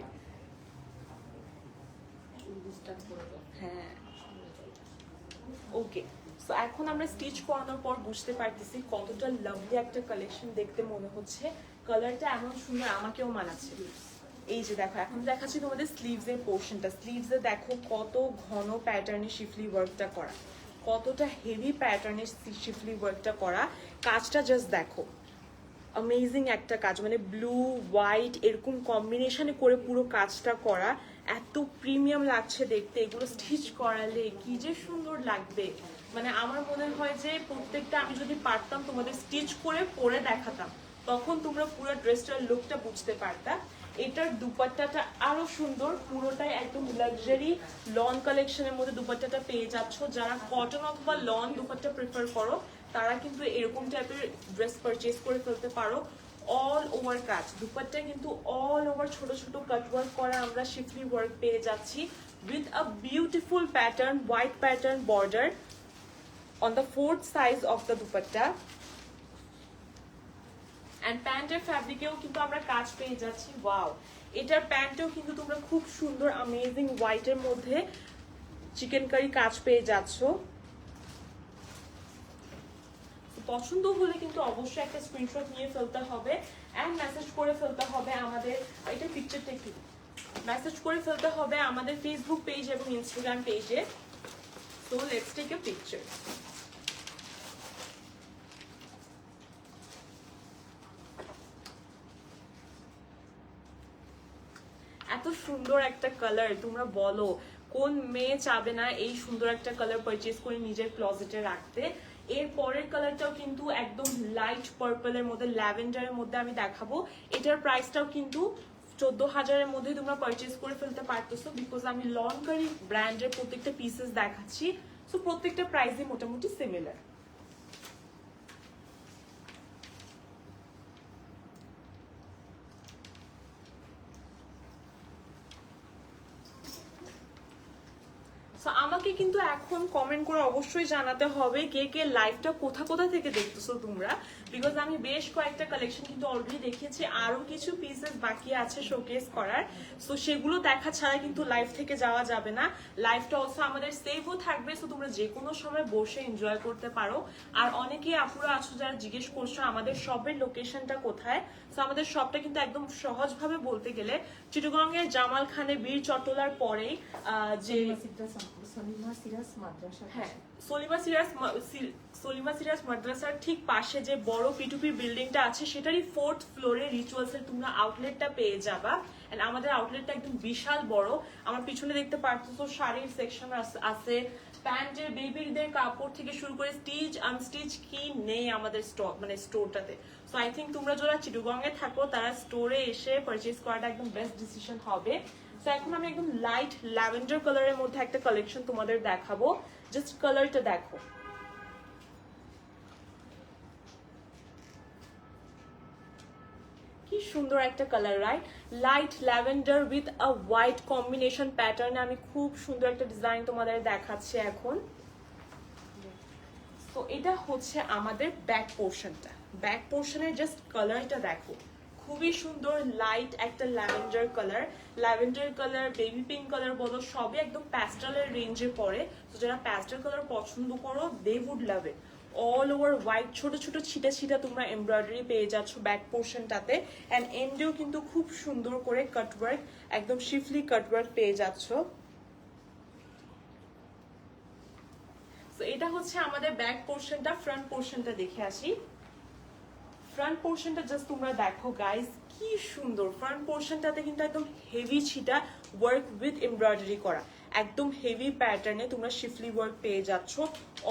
হ্যাঁ, ওকে। সো এখন আমরা স্টিচ করানোর পর বুঝতে পারতেছি কতটা লাভলি একটা কালেকশন দেখতে মনে হচ্ছে। কালারটা এমন সুন্দর, আমাকেও মানাচ্ছে। এই যে দেখো, এখন দেখাচ্ছি তোমাদের স্লিভস এর পোর্শনটা। স্লিভস এ দেখো কত ঘন প্যাটার্নে শিফলি ওয়ার্কটা করা, কতটা হেভি প্যাটার্নে শিফলি ওয়ার্কটা করা। কাজটা জাস্ট দেখো, অ্যামেজিং একটা কাজ, মানে ব্লু হোয়াইট এরকম কম্বিনেশনে করে পুরো কাজটা করা। এত প্রিমিয়াম লাগছে দেখতে, এগুলো স্টিচ করালে কি যে সুন্দর লাগবে। মানে আমার মনে হয় যে প্রত্যেকটা আমি যদি পারতাম তোমাদের স্টিচ করে পরে দেখাতাম, তখন তোমরা পুরো ড্রেসটার লুকটা বুঝতে পারতা। এটার দুপাট্টাটা আরো সুন্দর, পুরোটাই একদম লাক্সারি লন কালেকশনের মধ্যে দুপাট্টাটা পেয়ে যাচ্ছ। যারা কটন অথবা লন দুপাট্টা প্রেফার করো তারা কিন্তু এরকম টাইপের ড্রেস পারচেজ করে ফেলতে পারো। অল ওভার কাজ, দুপাট্টায় কিন্তু অল ওভার ছোট ছোট কাট ওয়ার্ক করা আমরা শিফলি ওয়ার্ক পেয়ে যাচ্ছি with a beautiful pattern, white pattern border on the fourth size of the dupatta. And প্যান্টের ফ্যাব্রিকেও কিন্তু আমরা কাজ পেয়ে যাচ্ছি। ওয়াও! এটার প্যান্টেও কিন্তু তোমরা খুব সুন্দর অ্যামেজিং হোয়াইটের মধ্যে চিকেন কারি কাজ পেয়ে যাচ্ছ। পছন্দ হলে কিন্তু অবশ্যই একটা স্ক্রিনশট নিয়ে ফেলতে হবে অ্যান্ড মেসেজ করে ফেলতে হবে আমাদের, এটা পিকচারটা একটু মেসেজ করে ফেলতে হবে আমাদের ফেসবুক পেজ এবং ইনস্টাগ্রাম পেজে। So let's take a picture. এত সুন্দর একটা কালার, তোমরা বলো কোন মেয়ে চাবে না এই সুন্দর একটা কালার পারচেজ করে নিজের ক্লোজেটে রাখতে। এর পরের কালারটাও কিন্তু একদম লাইট পার্পলের মধ্যে, ল্যাভেন্ডারের মধ্যে আমি দেখাবো। এটার প্রাইসটাও কিন্তু 14,000-এর মধ্যে তোমরা পারচেজ করে ফেলতে পারতেছো, বিকজ আমি লনকারি ব্র্যান্ডের প্রত্যেকটা পিসেস দেখাচ্ছি। সো প্রত্যেকটা প্রাইসই মোটামুটি সিমিলার। আমাকে কিন্তু এখন কমেন্ট করে অবশ্যই জানাতে হবে কে কে লাইভটা কোথা কোথা থেকে দেখতেছো তোমরা, বিকজ আমি বেশ কয়েকটা কালেকশন কিন্তু অলরেডি দেখিয়েছি, আরো কিছু পিসেস বাকি আছে শোকেস করার। সো সেগুলো দেখা ছাড়া কিন্তু লাইভ থেকে যাওয়া যাবে না। লাইভটা অলসো আমাদের সেভও থাকবে, সো তোমরা যে কোনো সময় বসে এনজয় করতে পারো। আর অনেকেই আপুরা আছো যারা জিজ্ঞেস করছো আমাদের শপের লোকেশনটা কোথায়। সো আমাদের শপটা কিন্তু একদম সহজভাবে বলতে গেলে চিটাগং এর জামাল খানে বীর চট্টলার পরেই যে হ্যাঁ, সলিমা সিরাজ মাদ্রাসার ঠিক পাশে যে বড় পিটুপি বিল্ডিংটা আছে সেটারই 4th ফ্লোরে রিচুয়ালস এর তোমরা আউটলেটটা পেয়ে যাবা। এন্ড আমাদের আউটলেটটা একদম বিশাল বড়। আমার পিছনে দেখতে পারতেছো শাড়ির সেকশন আছে, প্যান্টের, বেবিদের কাপড় থেকে শুরু করে স্টিচ আনস্টিচ কি নেই আমাদের স্টক মানে স্টোরটাতে। সো আই থিঙ্ক তোমরা যারা চিটুগং এ থাকো তারা স্টোরে এসে পারচেজ করাটা একদম বেস্ট ডিসিশন হবে। তো এখন আমি একদম লাইট ল্যাভেন্ডার কালারের মধ্যে একটা কালেকশন তোমাদের দেখাবো। জাস্ট কালারটা দেখো, কি সুন্দর একটা colour, right? Light lavender with a white combination প্যাটার্নে আমি খুব সুন্দর একটা ডিজাইন তোমাদের দেখাচ্ছি এখন। তো এটা হচ্ছে আমাদের ব্যাক পোর্শনটা। ব্যাক পোর্শনের জাস্ট কালারটা দেখো, খুবই সুন্দর লাইট একটা lavender colour. Lavender colour, baby pink colour বলো, সবই একদম প্যাস্টেলের রেঞ্জে পড়ে। তো যারা প্যাস্টেল কালার পছন্দ করো they would love it. All over white ছোট ছোট ছিটা ছিটা তোমরা এমব্রয়ডারি পেয়ে যাচ্ছ ব্যাক পোর্শনটাতে। অ্যান্ড এন্ডেও কিন্তু খুব সুন্দর করে কাটওয়ার্ক, একদম শিফলি কাটওয়ার্ক পেয়ে যাচ্ছ। এটা হচ্ছে আমাদের ব্যাক পোর্শনটা। ফ্রন্ট পোর্শনটা দেখে আসি। ফ্রন্ট পোর্শনটা জাস্ট তোমরা দেখো গাইস, কি সুন্দর। ফ্রন্ট পোর্শনটাতে কিন্তু একদম হেভি ছিটা ওয়ার্ক উইথ এমব্রয়ডারি করা, একদম হেভি প্যাটার্নে তোমরা শিফলি ওয়ার্ক পেয়ে যাচ্ছ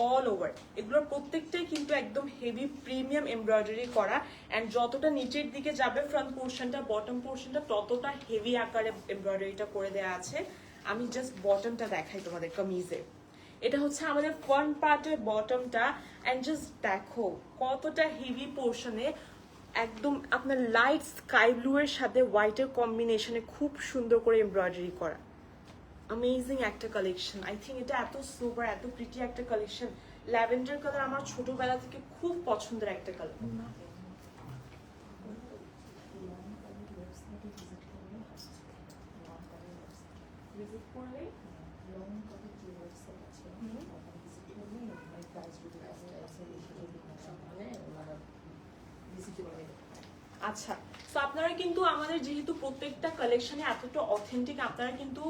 অল ওভার। এগুলোর প্রত্যেকটাই কিন্তু একদম হেভি প্রিমিয়াম এমব্রয়ডারি করা। অ্যান্ড যতটা নিচের দিকে যাবে ফ্রন্ট পোর্শনটা, বটম পোর্শনটা ততটা হেভি আকারে এমব্রয়ডারিটা করে দেওয়া আছে। আমি জাস্ট বটমটা দেখাই তোমাদের কামিজে। এটা হচ্ছে আমাদের ফ্রন্ট পার্টের বটমটা। এন্ড জাস্ট দেখো কতটা হেভি পোর্শনে, একদম আপনার লাইট স্কাই ব্লু এর সাথে হোয়াইটের কম্বিনেশনে খুব সুন্দর করে এমব্রয়ডারি করা। অ্যামেজিং একটা কালেকশন। আই থিঙ্ক এটা এত সুপার, এত প্রিটি একটা কালেকশন। ল্যাভেন্ডার কালার আমার ছোটবেলা থেকে খুব পছন্দের একটা কালার। ভিজিট করলে আচ্ছা, তো আপনারা কিন্তু আমাদের যেহেতু প্রত্যেকটা কালেকশনে এতটা অথেন্টিক, আপনারা কিন্তু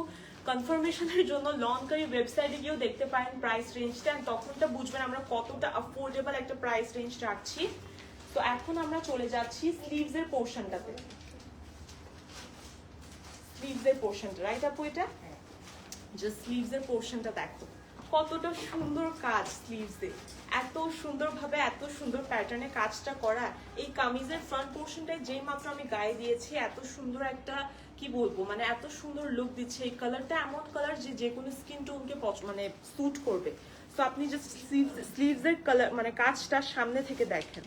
কনফার্মেশনের জন্য লনকারি ওয়েবসাইটে গিয়েও দেখতে পারেন প্রাইস রেঞ্জটা, তখনটা বুঝবেন আমরা কতটা অ্যাফোর্ডেবল একটা প্রাইস রেঞ্জ রাখছি। তো এখন আমরা চলে যাচ্ছি স্লিভস এর পোর্শনটাতে। স্লিভস এর পোর্শনটা, রাইট আপু? এটা জাস্ট স্লিভস এর পোর্শনটা দেখো কতটা সুন্দর কাজ স্লিভসে, এত সুন্দরভাবে এত সুন্দর প্যাটার্নে কাজটা করা। এই কামিজের ফ্রন্ট পোর্শনটায় যেই মাত্র আমি গায়ে দিয়েছি এত সুন্দর একটা, কি বলবো, মানে এত সুন্দর লুক দিচ্ছে। এই কালারটা এমন কালার যে কোনো স্কিন টোনকে মানে স্যুট করবে। তো আপনি জাস্ট স্লিভস এর কালার মানে কাজটা সামনে থেকে দেখেন,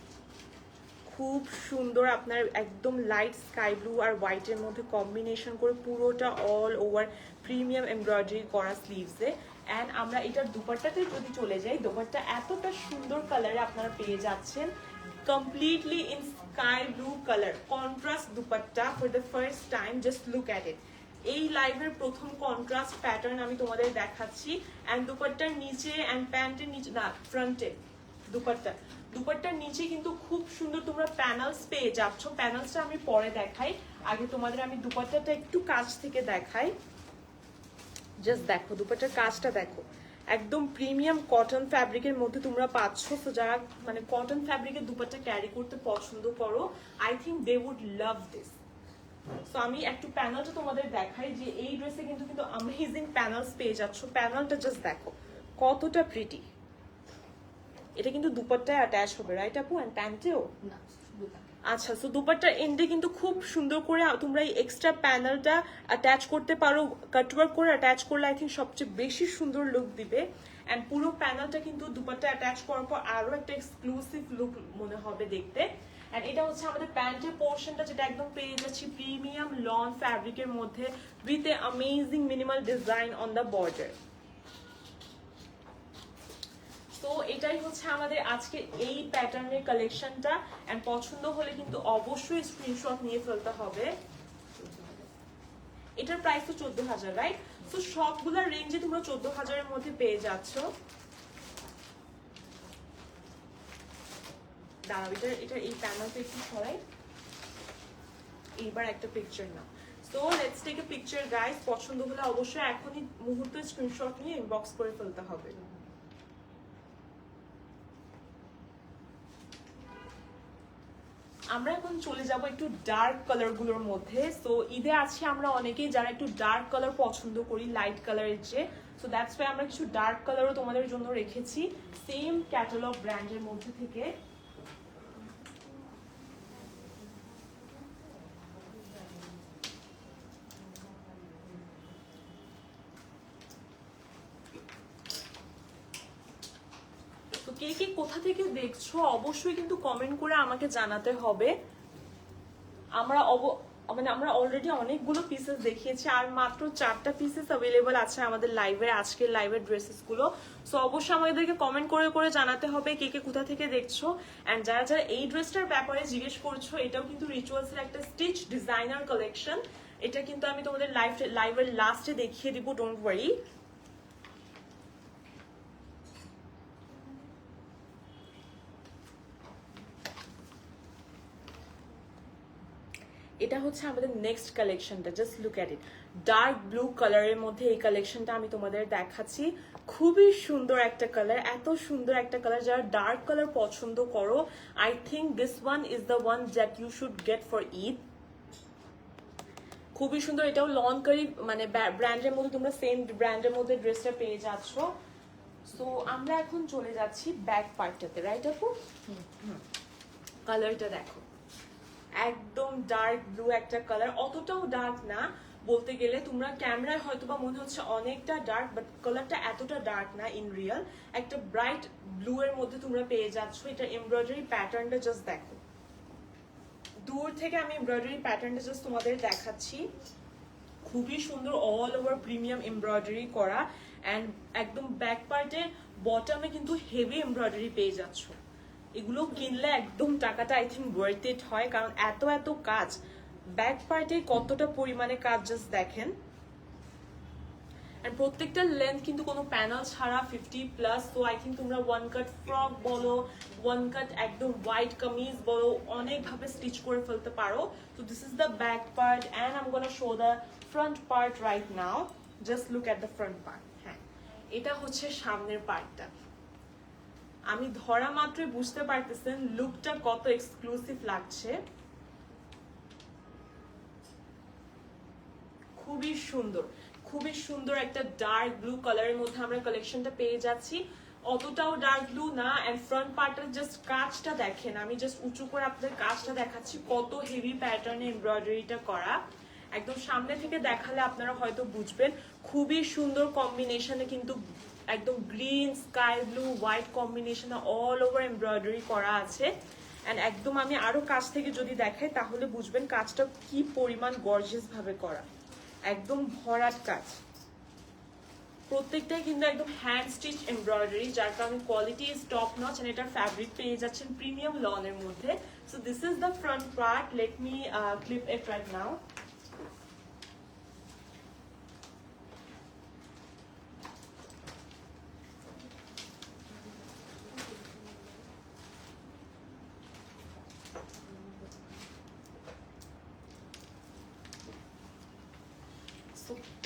খুব সুন্দর। আপনার একদম লাইট স্কাই ব্লু আর হোয়াইটের মধ্যে কম্বিনেশন করে পুরোটা অল ওভার প্রিমিয়াম এমব্রয়ডারি করা স্লিভসে। অ্যান্ড আমরা এটার দুপাট্টাতে যদি চলে যাই, দুপাট্টা এতটা সুন্দর কালারে আপনারা পেয়ে যাচ্ছেন, completely in sky blue colour contrast dupatta for the first time. Just look at it. এই লাইভের প্রথম কন্ট্রাস্ট প্যাটার্ন আমি তোমাদের দেখাচ্ছি। অ্যান্ড দুপাট্টার নিচে অ্যান্ড প্যান্টের নিচে, না ফ্রন্টে দুপাট্টার নিচে কিন্তু খুব সুন্দর তোমরা প্যানেলস পেয়ে যাচ্ছ। প্যানেলসটা আমি পরে দেখাই, আগে তোমাদের আমি দুপাট্টাটা একটু কাছ থেকে দেখাই। জাস্ট দেখো দুপাট্টার কাজটা দেখো, একদম প্রিমিয়াম কটন ফ্যাব্রিকের মধ্যে তোমরা পাচ্ছ। তো যারা মানে কটন ফ্যাব্রিকের দুপাট্টা ক্যারি করতে পছন্দ করো, I think they would love this. So আমি একটু প্যানেলটা তোমাদের দেখাই যে এই ড্রেসে কিন্তু অ্যামেজিং প্যানেলস পেয়ে যাচ্ছ। প্যানেলটা জাস্ট দেখো কতটা প্রিটি। এটা কিন্তু দুপাট্টায় অ্যাটাচ হবে, রাইট আপু? এন্ড প্যান্টেও না। আচ্ছা, সো দুপাট্টার এন্ডে কিন্তু খুব সুন্দর করে তোমরা এই এক্সট্রা প্যানেলটা অ্যাটাচ করতে পারো। কাটওয়ার্ক করে অ্যাটাচ করলে আই থিঙ্ক সবচেয়ে বেশি সুন্দর লুক দিবে। অ্যান্ড পুরো প্যানেলটা কিন্তু দুপাট্টা অ্যাটাচ করার পর আরো একটা এক্সক্লুসিভ লুক মনে হবে দেখতে। অ্যান্ড এটা হচ্ছে আমাদের প্যান্টের পোর্শনটা, যেটা একদম পেয়ে যাচ্ছি প্রিমিয়াম লন ফ্যাব্রিকের মধ্যে with a amazing minimal design on the border. তো এটাই হচ্ছে আমাদের আজকে এই প্যাটার্নের কালেকশনটা। এন্ড পছন্দ হলে কিন্তু অবশ্যই স্ক্রিনশট নিয়ে ফেলতে হবে। এটার প্রাইস তো 14,000, রাইট? তো সবগুলোর রেঞ্জে তোমরা 14,000-এর মধ্যে পেয়ে যাচ্ছ। দাঁড়াও, এটা এই প্যানেলটা একটু সরাই, এইবার একটা পিকচার নাও। তো let's take a picture guys. পছন্দ হলে অবশ্যই এখনই মুহূর্তে স্ক্রিনশট নিয়ে ইনবক্স করে ফেলতে হবে। আমরা এখন চলে যাব একটু ডার্ক কালার গুলোর মধ্যে। সো ঈদে আছি আমরা অনেকেই যারা একটু ডার্ক কালার পছন্দ করি লাইট কালারের চেয়ে। সো দ্যাটস ওয়াই আমরা কিছু ডার্ক কালারও তোমাদের জন্য রেখেছি সেম ক্যাটালগ ব্র্যান্ডের মধ্যে থেকে। তো কে কে কোথা থেকে দেখছো অবশ্যই কিন্তু কমেন্ট করে আমাকে জানাতে হবে। আমরা আমরা অলরেডি অনেকগুলো পিসেস দেখিয়েছি, আর মাত্র 4টা পিসেস অ্যাভেলেবল আছে আমাদের লাইভের, আজকের লাইভের ড্রেসেস গুলো। সো অবশ্যই আমাদেরকে কমেন্ট করে করে জানাতে হবে কে কে কোথা থেকে দেখছো। অ্যান্ড যারা যারা এই ড্রেসটার ব্যাপারে জিজ্ঞেস করছো, এটাও কিন্তু রিচুয়ালসের একটা স্টিচ ডিজাইনার কালেকশন। এটা কিন্তু আমি তোমাদের লাইভের লাস্টে দেখিয়ে দিব, ডোন্ট ওয়ারি। এটা হচ্ছে আমাদের নেক্সট কালেকশনটা, just look at it. Dark blue কালারের মধ্যে এই কালেকশনটা আমি তোমাদের দেখাচ্ছি। খুবই সুন্দর একটা কালার, এত সুন্দর একটা কালার। যারা ডার্ক কালার পছন্দ করো, I think this one is the one that you should get for Eid. খুবই সুন্দর, এটাও লন কারি মানে ব্র্যান্ডের মধ্যে, তোমরা সেম ব্র্যান্ডের মধ্যে ড্রেসটা পেয়ে যাচ্ছ। সো আমরা এখন চলে যাচ্ছি ব্যাক পার্টটাতে, রাইট আপু? কালারটা দেখো, একদম ডার্ক ব্লু একটা কালার, অতটাও ডার্ক না বলতে গেলে। তোমরা ক্যামেরায় হয়তো বা মনে হচ্ছে অনেকটা ডার্ক, বাট কালারটা এতটা ডার্ক না ইন রিয়েল। একটা ব্রাইট ব্লু এর মধ্যে তোমরা পেয়ে যাচ্ছ। এটা এমব্রয়ডারি প্যাটার্নটা জাস্ট দেখো, দূর থেকে আমি এমব্রয়ডারি প্যাটার্নটা জাস্ট তোমাদের দেখাচ্ছি। খুবই সুন্দর, অল ওভার প্রিমিয়াম এমব্রয়ডারি করা। অ্যান্ড একদম ব্যাক পার্টে বটমে কিন্তু হেভি এমব্রয়ডারি পেয়ে যাচ্ছ। এগুলো কিনলে একদম টাকাটা আই থিঙ্ক ওয়ার্থ ইট হয়, কারণ এত এত কাজ ব্যাক পার্টে, কতটা পরিমাণে কাজ জাস্ট দেখেন। এন্ড প্রত্যেকটা লেন্থ কিন্তু কোনো প্যানেল ছাড়া 50+। তো আই থিঙ্ক তোমরা ওয়ান কাট ফ্রক বলো, ওয়ান কাট একদম হোয়াইট কামিজ বলো, অনেকভাবে স্টিচ করে ফেলতে পারো। তো this is the back part and I am gonna show the front part right now. Just look at the front part. হ্যাঁ, এটা হচ্ছে সামনের পার্টটা। আমি ধরা মাত্রই বুঝতে পারতেছেন লুকটা কত এক্সক্লুসিভ লাগছে। খুবই সুন্দর, খুবই সুন্দর একটা ডার্ক ব্লু কালারের মধ্যে আমরা কালেকশনটা পেয়ে যাচ্ছি। অতটাও ডার্ক ব্লু না। এন্ড ফ্রন্ট পার্টের জাস্ট কাজটা দেখেন, আমি জাস্ট উঁচু করে আপনাদের কাজটা দেখাচ্ছি, কত হেভি প্যাটার্নে এমব্রয়ডারিটা করা। একদম সামনে থেকে দেখালে আপনারা হয়তো বুঝবেন। খুবই সুন্দর কম্বিনেশনে কিন্তু একদম গ্রিন, স্কাই ব্লু, হোয়াইট কম্বিনেশনে অল ওভার এমব্রয়ডারি করা আছে। অ্যান্ড একদম আমি আরো কাছ থেকে যদি দেখাই তাহলে বুঝবেন কাজটা কি পরিমাণ গর্জিয়াস ভাবে করা। একদম ভরাট কাজ, প্রত্যেকটাই কিন্তু একদম হ্যান্ড স্টিচ এমব্রয়ডারি, যার কারণে quality is top notch. And এটার ফ্যাব্রিক পেয়ে যাচ্ছেন প্রিমিয়াম লনের মধ্যে। So this is the front part. Let me clip it right now.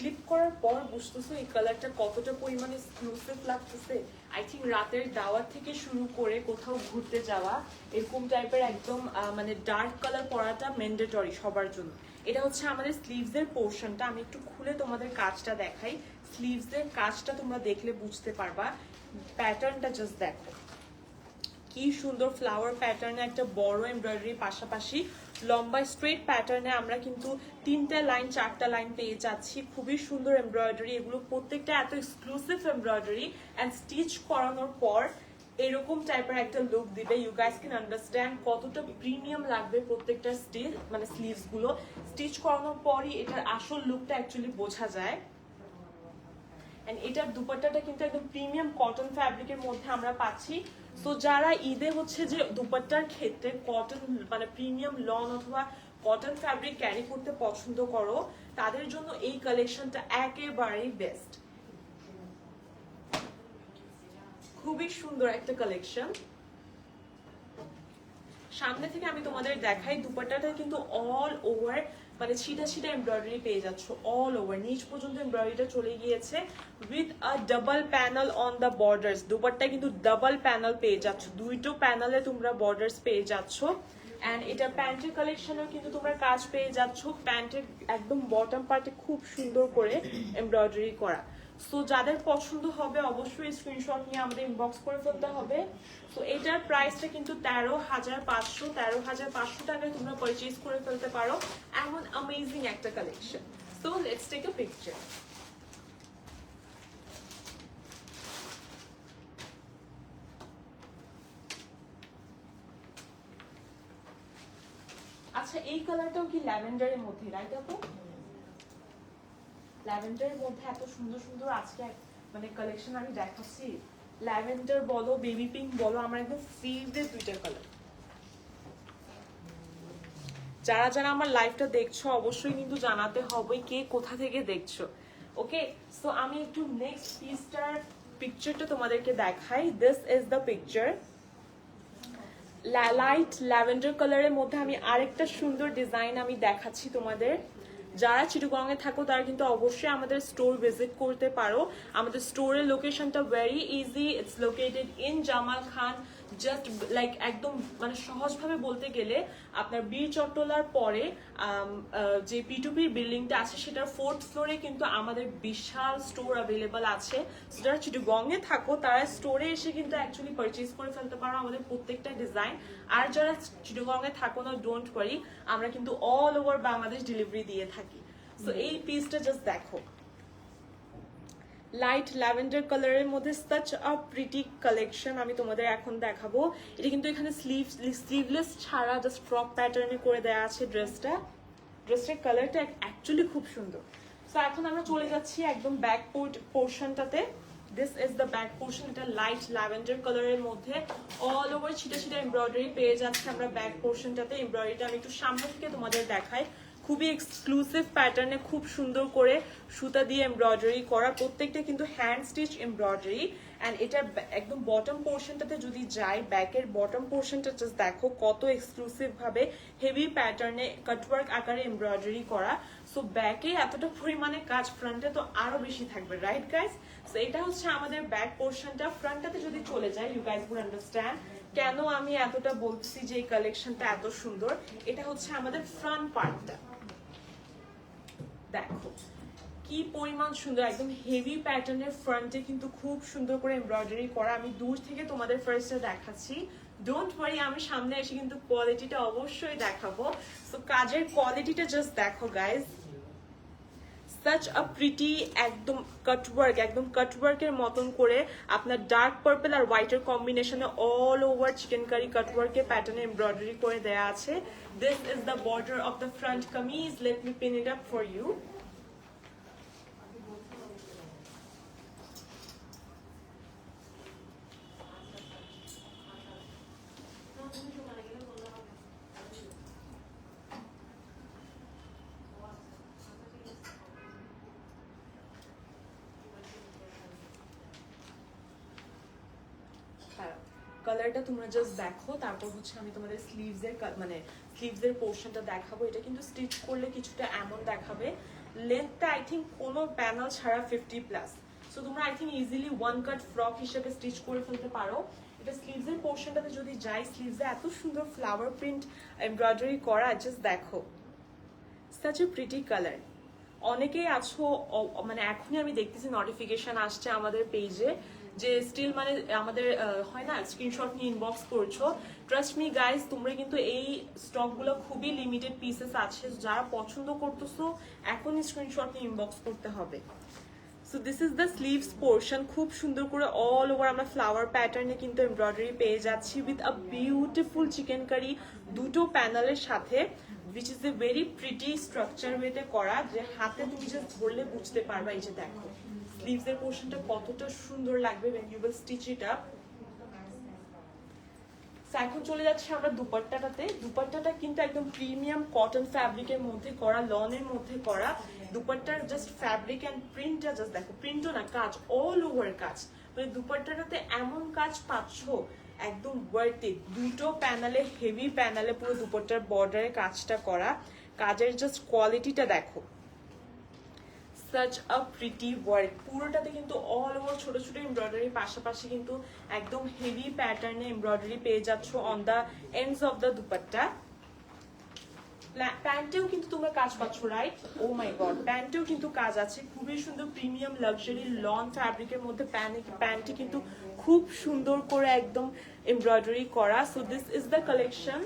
Clip করার পর বুঝতেছো এই কালারটা কতটা পরিমাণে এক্সক্লুসিভ লাগতেছে। আই থিঙ্ক রাতের দাওয়াত থেকে শুরু করে কোথাও ঘুরতে যাওয়া, এরকম টাইপের একদম মানে ডার্ক কালার পরাটা ম্যান্ডেটরি সবার জন্য। এটা হচ্ছে আমাদের স্লিভস এর পোর্শনটা। আমি একটু খুলে তোমাদের কাজটা দেখাই। স্লিভস এর কাজটা তোমরা দেখলে বুঝতে পারবা। প্যাটার্নটা জাস্ট দেখো, কি সুন্দর ফ্লাওয়ার প্যাটার্নে একটা বড় এমব্রয়ডারি, পাশাপাশি লম্বা স্ট্রেট প্যাটার্নে আমরা কিন্তু 3টা লাইন 4টা লাইন পেয়ে যাচ্ছি। খুবই সুন্দর এমব্রয়ডারি, এগুলো প্রত্যেকটা এত এক্সক্লুসিভ এমব্রয়ডারি। অ্যান্ড স্টিচ করানোর পর এরকম টাইপের একটা লুক দিবে। ইউ গাইস ক্যান আন্ডারস্ট্যান্ড কতটা প্রিমিয়াম লাগবে প্রত্যেকটা স্টিচ মানে স্লিভস গুলো। স্টিচ করানোর পরই এটার আসল লুকটা অ্যাকচুয়ালি বোঝা যায়। এন্ড এটার দুপাট্টাটা কিন্তু একদম প্রিমিয়াম কটন ফ্যাব্রিকের মধ্যে আমরা পাচ্ছি। সো যারা ঈদে হচ্ছে যে দুপাট্টার ক্ষেত্রে কটন মানে প্রিমিয়াম লন অথবা কটন ফ্যাব্রিক ক্যারি করতে পছন্দ করো, তাদের জন্য এই কালেকশনটা একেবারেই বেস্ট। খুবই সুন্দর একটা কালেকশন। সামনে থেকে আমি তোমাদের দেখাই, দুপাট্টাটা কিন্তু অল ওভার মানে ছিটা ছিটা এমব্রয়ডারি পেয়ে যাচ্ছ অল ওভার, নিচ পর্যন্ত এমব্রয়ডারিটা চলে গিয়েছে with a double panel on the borders. দুপাট্টায় কিন্তু ডাবল প্যানেল পেয়ে যাচ্ছ, দুইটো প্যানেলে তোমরা বর্ডার্স পেয়ে যাচ্ছ। অ্যান্ড এটা প্যান্টের কালেকশনেও কিন্তু তোমরা কাজ পেয়ে যাচ্ছ, প্যান্টের একদম বটম পার্টে খুব সুন্দর করে এমব্রয়ডারি করা। সো যাদের পছন্দ হবে অবশ্যই স্ক্রিনশট নিয়ে আমাদের ইনবক্স করে ফেলতে হবে। তো এটার প্রাইসটা কিন্তু 13,500 টাকায় তোমরা পারচেজ করে ফেলতে পারো, এমন অ্যামেজিং একটা collection. So let's take a picture. আচ্ছা এই কালারটাও কি ল্যাভেন্ডারের মধ্যে, রাইট আপু? ল্যাভেন্ডারের মধ্যে এত সুন্দর সুন্দর আজকে মানে কালেকশন আমি দেখাচ্ছি। ল্যাভেন্ডার বলো, বেবি পিঙ্ক বলো, আমার একদম ফেভারিট দুইটা কালার। যারা যারা আমার লাইভটা দেখছো অবশ্যই কিন্তু জানাতে হবে কে কোথা থেকে দেখছো। ওকে, সো আমি একটু নেক্সট পিসটার পিকচারটা তোমাদেরকে দেখাই। This is the picture. Light lavender কালারের মধ্যে আমি আরেকটা সুন্দর ডিজাইন আমি দেখাচ্ছি তোমাদের। যারা চিটাগং এ থাকো তারা কিন্তু অবশ্যই আমাদের স্টোর ভিজিট করতে পারো। আমাদের স্টোরের লোকেশনটা very easy, it's located in Jamal Khan. Just like একদম মানে সহজভাবে বলতে গেলে আপনার বীর চট্টলার পরে যে P2P বিল্ডিংটা আছে সেটার 4th ফ্লোরে কিন্তু আমাদের বিশাল স্টোর অ্যাভেলেবল আছে। যারা চিটাগং এ থাকো তারা স্টোরে এসে কিন্তু অ্যাকচুয়ালি পারচেজ করে ফেলতে পারো আমাদের প্রত্যেকটা ডিজাইন। আর যারা চিটাগং এ থাকো না, ডোন্ট ওয়ারি, আমরা কিন্তু অল ওভার বাংলাদেশ ডেলিভারি দিয়ে থাকি। সো এই পিসটা জাস্ট দেখো, লাইট ল্যাভেন্ডার কালারের মধ্যে সাচ আ প্রিটি কালেকশন আমি তোমাদের এখন দেখাবো। এটা কিন্তু এখানে স্লিভলেস ছাড়া জাস্ট ফ্রক প্যাটার্নে করে দেওয়া আছে ড্রেসটা। ড্রেসটার কালারটা অ্যাকচুয়ালি খুব সুন্দর। সো এখন আমরা চলে যাচ্ছি একদম ব্যাক পোর্শনটাতে। This is the back portion. এটা লাইট ল্যাভেন্ডার কালারের মধ্যে অল ওভার ছিটা ছিটা এমব্রয়ডারি পেয়ে যাচ্ছে আমরা ব্যাক পোর্শনটাতে। এমব্রয়ডারিটা আমি একটু সামনে থেকে তোমাদের দেখাই। খুবই এক্সক্লুসিভ প্যাটার্নে খুব সুন্দর করে সুতা দিয়ে এমব্রয়ডারি করা, প্রত্যেকটা কিন্তু হ্যান্ড স্টিচ এমব্রয়ডারি। অ্যান্ড এটার একদম বটম পোর্শনটাতে যদি যাই, ব্যাকের বটম পোর্শনটা জাস্ট দেখো কত এক্সক্লুসিভ ভাবে হেভি প্যাটার্নে কাটওয়ার্ক আকারে এমব্রয়ডারি করা। সো ব্যাকে এতটা পরিমাণে কাজ, ফ্রন্টে তো আরো বেশি থাকবে, রাইট গাইস? সো এটা হচ্ছে আমাদের ব্যাক পোর্শনটা। ফ্রন্টটাতে যদি চলে যায়, ইউ গাইস উইল আন্ডারস্ট্যান্ড কেন আমি এতটা বলছি যে এই কালেকশনটা এত সুন্দর। এটা হচ্ছে আমাদের ফ্রন্ট পার্টটা, দেখো কি পরিমাণ সুন্দর, একদম হেভি প্যাটার্নের ফ্রন্টে কিন্তু খুব সুন্দর করে এমব্রয়ডারি করা। আমি দূর থেকে তোমাদের ফার্স্টে দেখাচ্ছি, ডোন্ট ওয়ারি, আমি সামনে এসে কিন্তু কোয়ালিটিটা অবশ্যই দেখাবো। সো কাজের কোয়ালিটিটা জাস্ট দেখো গাইজ, সাচ আ প্রিটি, একদম কাটওয়ার্ক, একদম কাটওয়ার্কের মতন করে আপনার ডার্ক পার্পল আর হোয়াইটের কম্বিনেশনে অল ওভার চিকেন কারি কাটওয়ার্কের প্যাটার্নে এমব্রয়ডারি করে দেয়া আছে। This is the border of the front kameez. Let me pin it up for you. কালারটা তোমরা জাস্ট দেখো, তারপর হচ্ছে আমি তোমাদের স্লিভসের পোর্শনটা দেখাবো। এটা কিন্তু স্টিচ করলে কিছুটা এমন দেখাবে। লেন্থটা আই থিঙ্ক কোনো প্যানেল ছাড়া 50+। সো তোমরা I think easily one cut frock হিসেবে স্টিচ করে ফেলতে পারো। এটা স্লিভসের পোর্শনটাতে যদি যাই, স্লিভসে এত সুন্দর ফ্লাওয়ার প্রিন্ট এমব্রয়ডারি করা, জাস্ট দেখো সাচ এ প্রিটি কালার। অনেকেই আছো মানে এখনই আমি দেখতেছি নোটিফিকেশন আসছে আমাদের পেজে যে স্টিল মানে আমাদের হয় না স্ক্রিনশট নিয়ে ইনবক্স করছো। ট্রাস্ট মি গাইজ, তোমরা কিন্তু এই স্টকগুলো খুবই লিমিটেড পিসেস আছে, যারা পছন্দ করতেছো এখনই স্ক্রিনশট নিয়ে ইনবক্স করতে হবে। So this is the sleeves portion. খুব সুন্দর করে অল ওভার আমরা ফ্লাওয়ার প্যাটার্নে কিন্তু এমব্রয়ডারি পেয়ে যাচ্ছি with a beautiful chikankari দুটো প্যানেলের সাথে, which is a very pretty structure ওয়েতে করা, যে হাতে তুমি জাস্ট ধরলে বুঝতে পারবা। এই যে দেখো স্লিভস এর পোর্শনটা কতটা সুন্দর লাগবে when you will stitch it up। এখন চলে যাচ্ছে আমরা দুপাট্টাটাতে। দুপাট্টাটা কিন্তু একদম প্রিমিয়াম কটন ফ্যাব্রিকের মধ্যে করা, লনের মধ্যে করা। দুপাট্টার জাস্ট ফ্যাব্রিক এন্ড প্রিন্টটা জাস্ট দেখো, প্রিন্টও না কাজ, অল ওভার কাজ। মানে দুপাট্টাটাতে এমন কাজ পাচ্ছ একদম ওয়ার্থ ইট। দুটো প্যানেলে, হেভি প্যানেলে পুরো দুপাট্টার বর্ডারে কাজটা করা। কাজের জাস্ট কোয়ালিটিটা দেখো, such a pretty work। পুরোটাতে কিন্তু অল ওভার ছোট ছোট এমব্রয়ডারি, পাশাপাশি কিন্তু একদম হেভি প্যাটার্নে এমব্রয়ডারি পেয়ে যাচ্ছ on the ends of the dupatta. প্যান্টেও কিন্তু তোমরা কাজ পাচ্ছ, রাইট? ও মাই গড, প্যান্টেও কিন্তু কাজ আছে, খুবই সুন্দর প্রিমিয়াম লাক্সারি লন ফ্যাব্রিকের মধ্যে প্যান্টটি কিন্তু খুব সুন্দর করে একদম এমব্রয়ডারি করা। So this is the collection.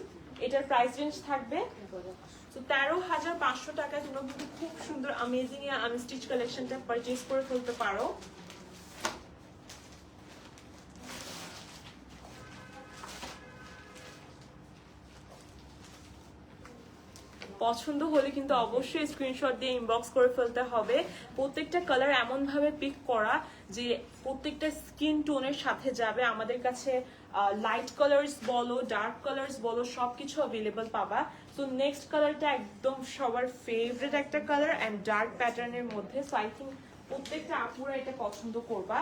এটার প্রাইস রেঞ্জ থাকবে তো 13,500 টাকায় তোমরা কিন্তু খুব সুন্দর অ্যামেজিং আনস্টিচ কালেকশনটা পারচেজ করে ফেলতে পারো। পছন্দ হলে কিন্তু অবশ্যই স্ক্রিনশট দিয়ে ইনবক্স করে ফেলতে হবে। প্রত্যেকটা কালার এমন ভাবে পিক করা যে প্রত্যেকটা স্কিন টোনের সাথে যাবে। আমাদের কাছে লাইট কালার্স বলো, ডার্ক কালার্স বলো, সবকিছু অ্যাভেলেবল পাবা। সো নেক্সট কালারটা একদম সবার ফেভারিট একটা কালার অ্যান্ড ডার্ক প্যাটার্নের মধ্যে। সো আই থিঙ্ক প্রত্যেকটা আপুরা এটা পছন্দ করবা।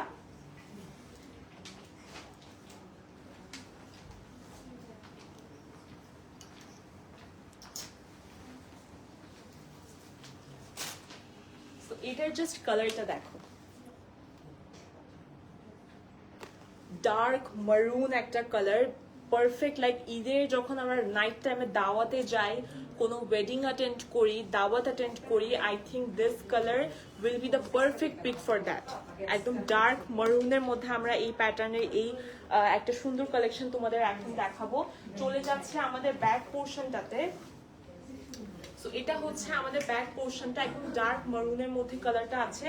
এটার জাস্ট কালারটা দেখো, ডার্ক মারুন একটা কালার, পারফেক্ট লাইক ঈদের যখন আমরা নাইট টাইমে দাওয়াতে যাই, কোনো ওয়েডিং অ্যাটেন্ড করি, দাওয়াত অ্যাটেন্ড করি, I think this colour will be the perfect pick for that. একদম ডার্ক মারুনের মধ্যে আমরা এই প্যাটার্নের এই একটা সুন্দর কালেকশন তোমাদের এখন দেখাবো। চলে যাচ্ছে আমাদের ব্যাক পোর্শনটাতে। সো এটা হচ্ছে আমাদের ব্যাক পোর্শনটা, একদম ডার্ক মারুনের মধ্যে কালারটা আছে,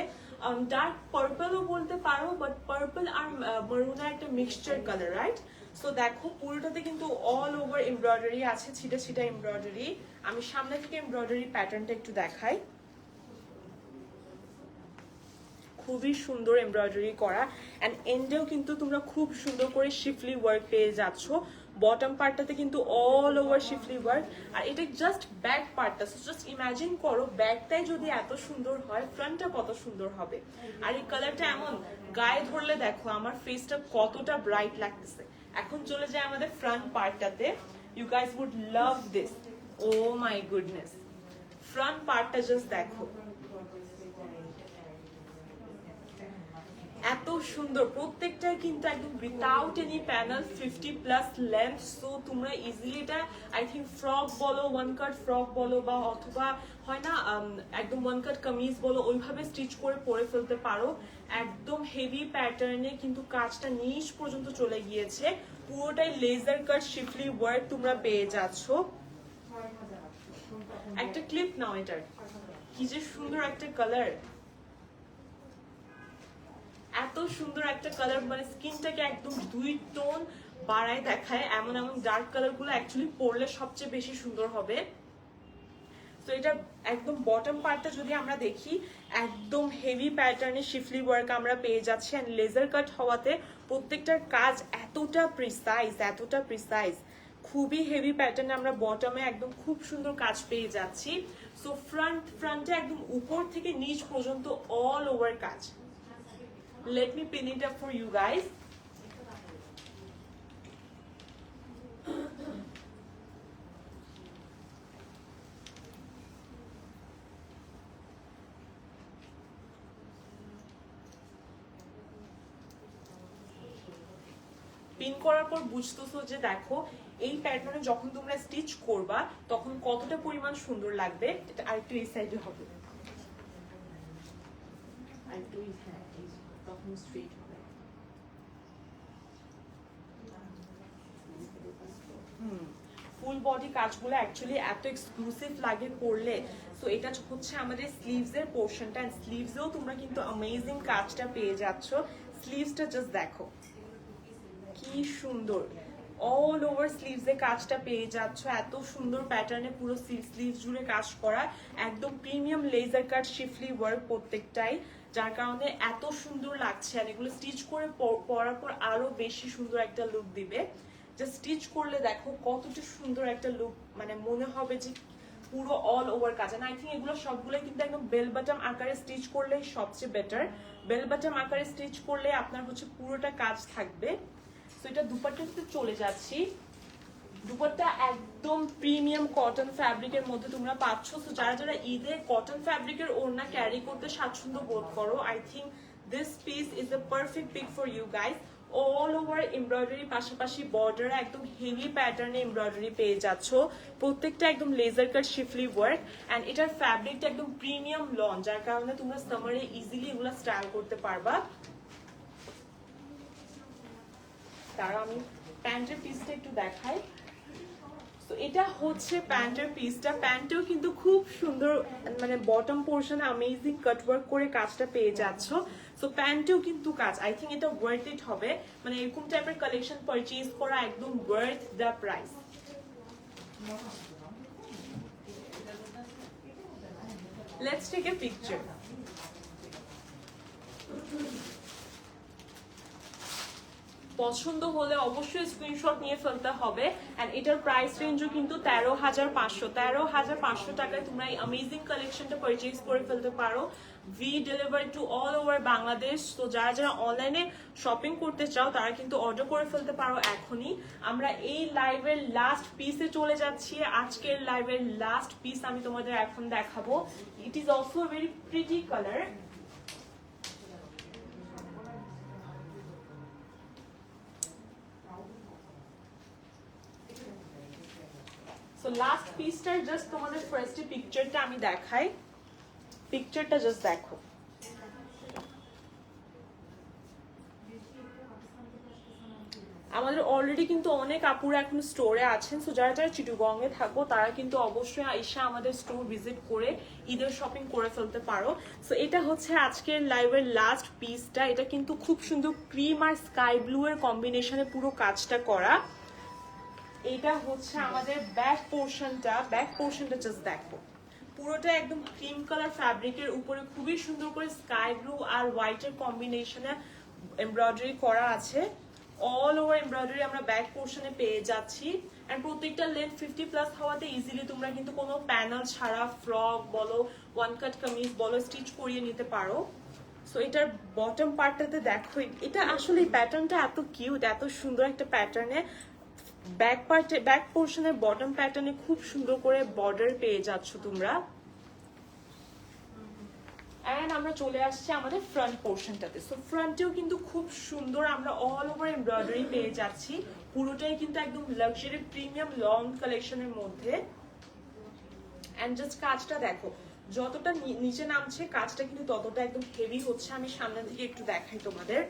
ডার্ক পার্পলও বলতে পারো, বাট পার্পল আর মারুনের একটা মিক্সচার কালার, রাইট? সো দেখো পুরোটাতে কিন্তু অল ওভার এমব্রয়ডারি আছে, ছিটা ছিটা এমব্রয়ডারি। আমি সামনে থেকে এমব্রয়ডারি প্যাটার্নটা একটু দেখাই। খুবই সুন্দর এমব্রয়ডারি করা অ্যান্ড এন্ডেও কিন্তু তোমরা খুব সুন্দর করে শিফলি ওয়ার্ক পেয়ে যাচ্ছ। বটম পার্টটাতে কিন্তু অল ওভার শিফলি ওয়ার্ক, আর এটা জাস্ট ব্যাক পার্টটা। জাস্ট ইমাজিন করো ব্যাকটাই যদি এত সুন্দর হয়, ফ্রন্টটা কত সুন্দর হবে। আর এই কালারটা এমন গায়ে ধরলে দেখো আমার ফেসটা কতটা ব্রাইট লাগতেছে। এখন চলে যায় আমাদের ফ্রন্ট পার্টটাতে। You guys would love this. Oh my goodness, front পার্টটা জাস্ট দেখো, এত সুন্দর। প্রত্যেকটাই কিন্তু একদম without any panel, 50+ length. So তোমরা ইজিলি এটা আই থিঙ্ক ফ্রক বলো, ওয়ান কাট ফ্রক বলো, বা অথবা হয় না একদম ওয়ান কাট কামিজ বলো, ওইভাবে স্টিচ করে পরে ফেলতে পারো। একদম হেভি প্যাটার্নে কিন্তু কাজটা নিচ পর্যন্ত চলে গিয়েছে, পুরোটাই লেজার কাট শিফলি ওয়ার্ক তোমরা পেয়ে যাচ্ছ। একটা ক্লিপ নাও, এটার কি যে সুন্দর একটা কালার, এত সুন্দর একটা কালার, মানে স্কিনটাকে একদম 2 টোন বাড়ায় দেখায়। এমন এমন ডার্ক কালার গুলো অ্যাকচুয়ালি পরলে সবচেয়ে বেশি সুন্দর হবে। তো এটা একদম বটম পার্টটা যদি আমরা দেখি, একদম হেভি প্যাটার্নে শিফলি ওয়ার্ক আমরা পেয়ে যাচ্ছি অ্যান্ড লেজার কাট হওয়াতে প্রত্যেকটার কাজ এতটা প্রিসাইজ, খুবই হেভি প্যাটার্নে আমরা বটমে একদম খুব সুন্দর কাজ পেয়ে যাচ্ছি। সো ফ্রন্টে একদম উপর থেকে নিচ পর্যন্ত অল ওভার কাজ। Let me pin it up for you guys. Pin করার পর বুঝতেছো যে দেখো এই প্যাটার্নে যখন তোমরা স্টিচ করবা তখন কতটা পরিমাণ সুন্দর লাগবে। এটা আরেকটু এই সাইডে হবে, আরেকটু তখন স্ট্রেট হবে। ফুল বডি কাজগুলো অ্যাকচুয়ালি এত এক্সক্লুসিভ লাগে পরলে। সো এটা হচ্ছে আমাদের স্লিভস এর পোর্শনটা, এন্ড স্লিভসেও তোমরা কিন্তু অ্যামেজিং কাজটা পেয়ে যাচ্ছ। স্লিভসটা জাস্ট দেখো কি সুন্দর, অল ওভার স্লিভস এ কাজটা পেয়ে যাচ্ছ। এত সুন্দর প্যাটার্নে পুরো স্লিভস জুড়ে কাজ করা, একদম premium laser cut schiffli work প্রত্যেকটাই, যার কারণে এত সুন্দর লাগছে। আর এগুলো স্টিচ করে পরার পর আরো বেশি সুন্দর একটা লুক দিবে। জাস্ট স্টিচ করলে দেখো কতটা সুন্দর একটা লুক, মানে মনে হবে যে পুরো অল ওভার কাজ। আই থিঙ্ক এগুলো সবগুলো কিন্তু একদম বেল বাটম আকারে স্টিচ করলে সবচেয়ে বেটার। বেল বাটম আকারে স্টিচ করলে আপনার হচ্ছে পুরোটা কাজ থাকবে। তো এটা দুপাট্টাতে চলে যাচ্ছি। দুপাট্টা একদম প্রিমিয়াম কটন ফ্যাব্রিকের মধ্যে তোমরা পাচ্ছ। তো যারা যারা ঈদে কটন ফ্যাব্রিকের ওড়না ক্যারি করতে স্বাচ্ছন্দ্য বোধ করো, I think this piece is the perfect pick for you guys. All over embroidery, পাশাপাশি বর্ডার একদম হেভি প্যাটার্নে এমব্রয়ডারি পেয়ে যাচ্ছ। প্রত্যেকটা একদম laser cut schiffli work, and এটার ফ্যাব্রিকটা একদম প্রিমিয়াম লন, যার কারণে তোমরা সামারে ইজিলি এগুলো স্টাইল করতে পারবা। তারা আমি প্যান্টের পিসটা একটু দেখাই। তো এটা হচ্ছে প্যান্টের পিসটা। প্যান্টেও কিন্তু খুব সুন্দর, মানে বটম পোর্শনে অ্যামেজিং কাটওয়ার্ক করে কাজটা পেয়ে যাচ্ছ। সো প্যান্টেও কিন্তু কাজ, আই থিঙ্ক এটা ওয়ার্থ ইট হবে। মানে এরকম টাইপের কালেকশন পারচেজ করা একদম worth the price. Let's take a picture. পছন্দ হলে অবশ্যই স্ক্রিনশট নিয়ে ফেলতে হবে। এন্ড এটার প্রাইস রেঞ্জও কিন্তু 13,500। 13,500 টাকায় তোমরা এই অ্যামেজিং কালেকশনটা পারচেজ করে ফেলতে পারো। V delivery to all over Bangladesh. তো যারা যারা অনলাইনে শপিং করতে চাও তারা কিন্তু অর্ডার করে ফেলতে পারো এখনই। আমরা এই লাইভের লাস্ট পিসে চলে যাচ্ছি। আজকের লাইভের লাস্ট পিস আমি তোমাদের এখন দেখাবো। It is also very pretty colour. So last পিসটার জাস্ট তোমাদের ফার্স্টে পিকচারটা আমি দেখাই। পিকচারটা জাস্ট দেখো। আমাদের অলরেডি কিন্তু অনেক আপুরা এখন স্টোরে আছেন। সো যারা যারা চিটুগংয়ে থাকো তারা কিন্তু অবশ্যই আইসা আমাদের স্টোর ভিজিট করে ঈদের শপিং করে ফেলতে পারো। সো এটা হচ্ছে আজকের লাইভের লাস্ট পিসটা। এটা কিন্তু খুব সুন্দর ক্রিম আর স্কাই ব্লু এর কম্বিনেশনে পুরো কাজটা করা। এটা হচ্ছে আমাদের ব্যাক পোর্শনটা জাস্ট দেখো। পুরোটা একদম ক্রিম কালার ফ্যাব্রিকের উপরে খুবই সুন্দর করে স্কাই ব্লু আর হোয়াইটের কম্বিনেশনে এমব্রয়ডারি করা আছে। অল ওভার এমব্রয়ডারি আমরা ব্যাক পোর্শনে পেয়ে যাচ্ছি। এন্ড প্রত্যেকটা লেন্থ 50+ হওয়াতে ইজিলি তোমরা কিন্তু কোনো প্যানেল ছাড়া ফ্রক বলো, ওয়ান কাট কামিজ বলো, স্টিচ করিয়ে নিতে পারো। সো এটার বটম পার্টটাতে দেখো, এটা আসলে প্যাটার্নটা এত কিউট, এত সুন্দর একটা প্যাটার্নে। ব্যাক পোর্শনের বটম প্যাটার্নে খুব সুন্দর করে বর্ডার পেয়ে যাচ্ছ তোমরা। এন্ড আমরা চলে আসছি আমাদের ফ্রন্ট পোর্শনটাতে। সো ফ্রন্টেও কিন্তু খুব সুন্দর আমরা অল ওভার এমব্রয়ডারি পেয়ে যাচ্ছি। পুরোটাই কিন্তু একদম লাক্সারি প্রিমিয়াম লং কালেকশনের মধ্যে। এন্ড জাস্ট কাজটা দেখো, যতটা নিচে নামছে কাজটা কিন্তু ততটা একদম হেভি হচ্ছে। আমি সামনে থেকে একটু দেখাই তোমাদের।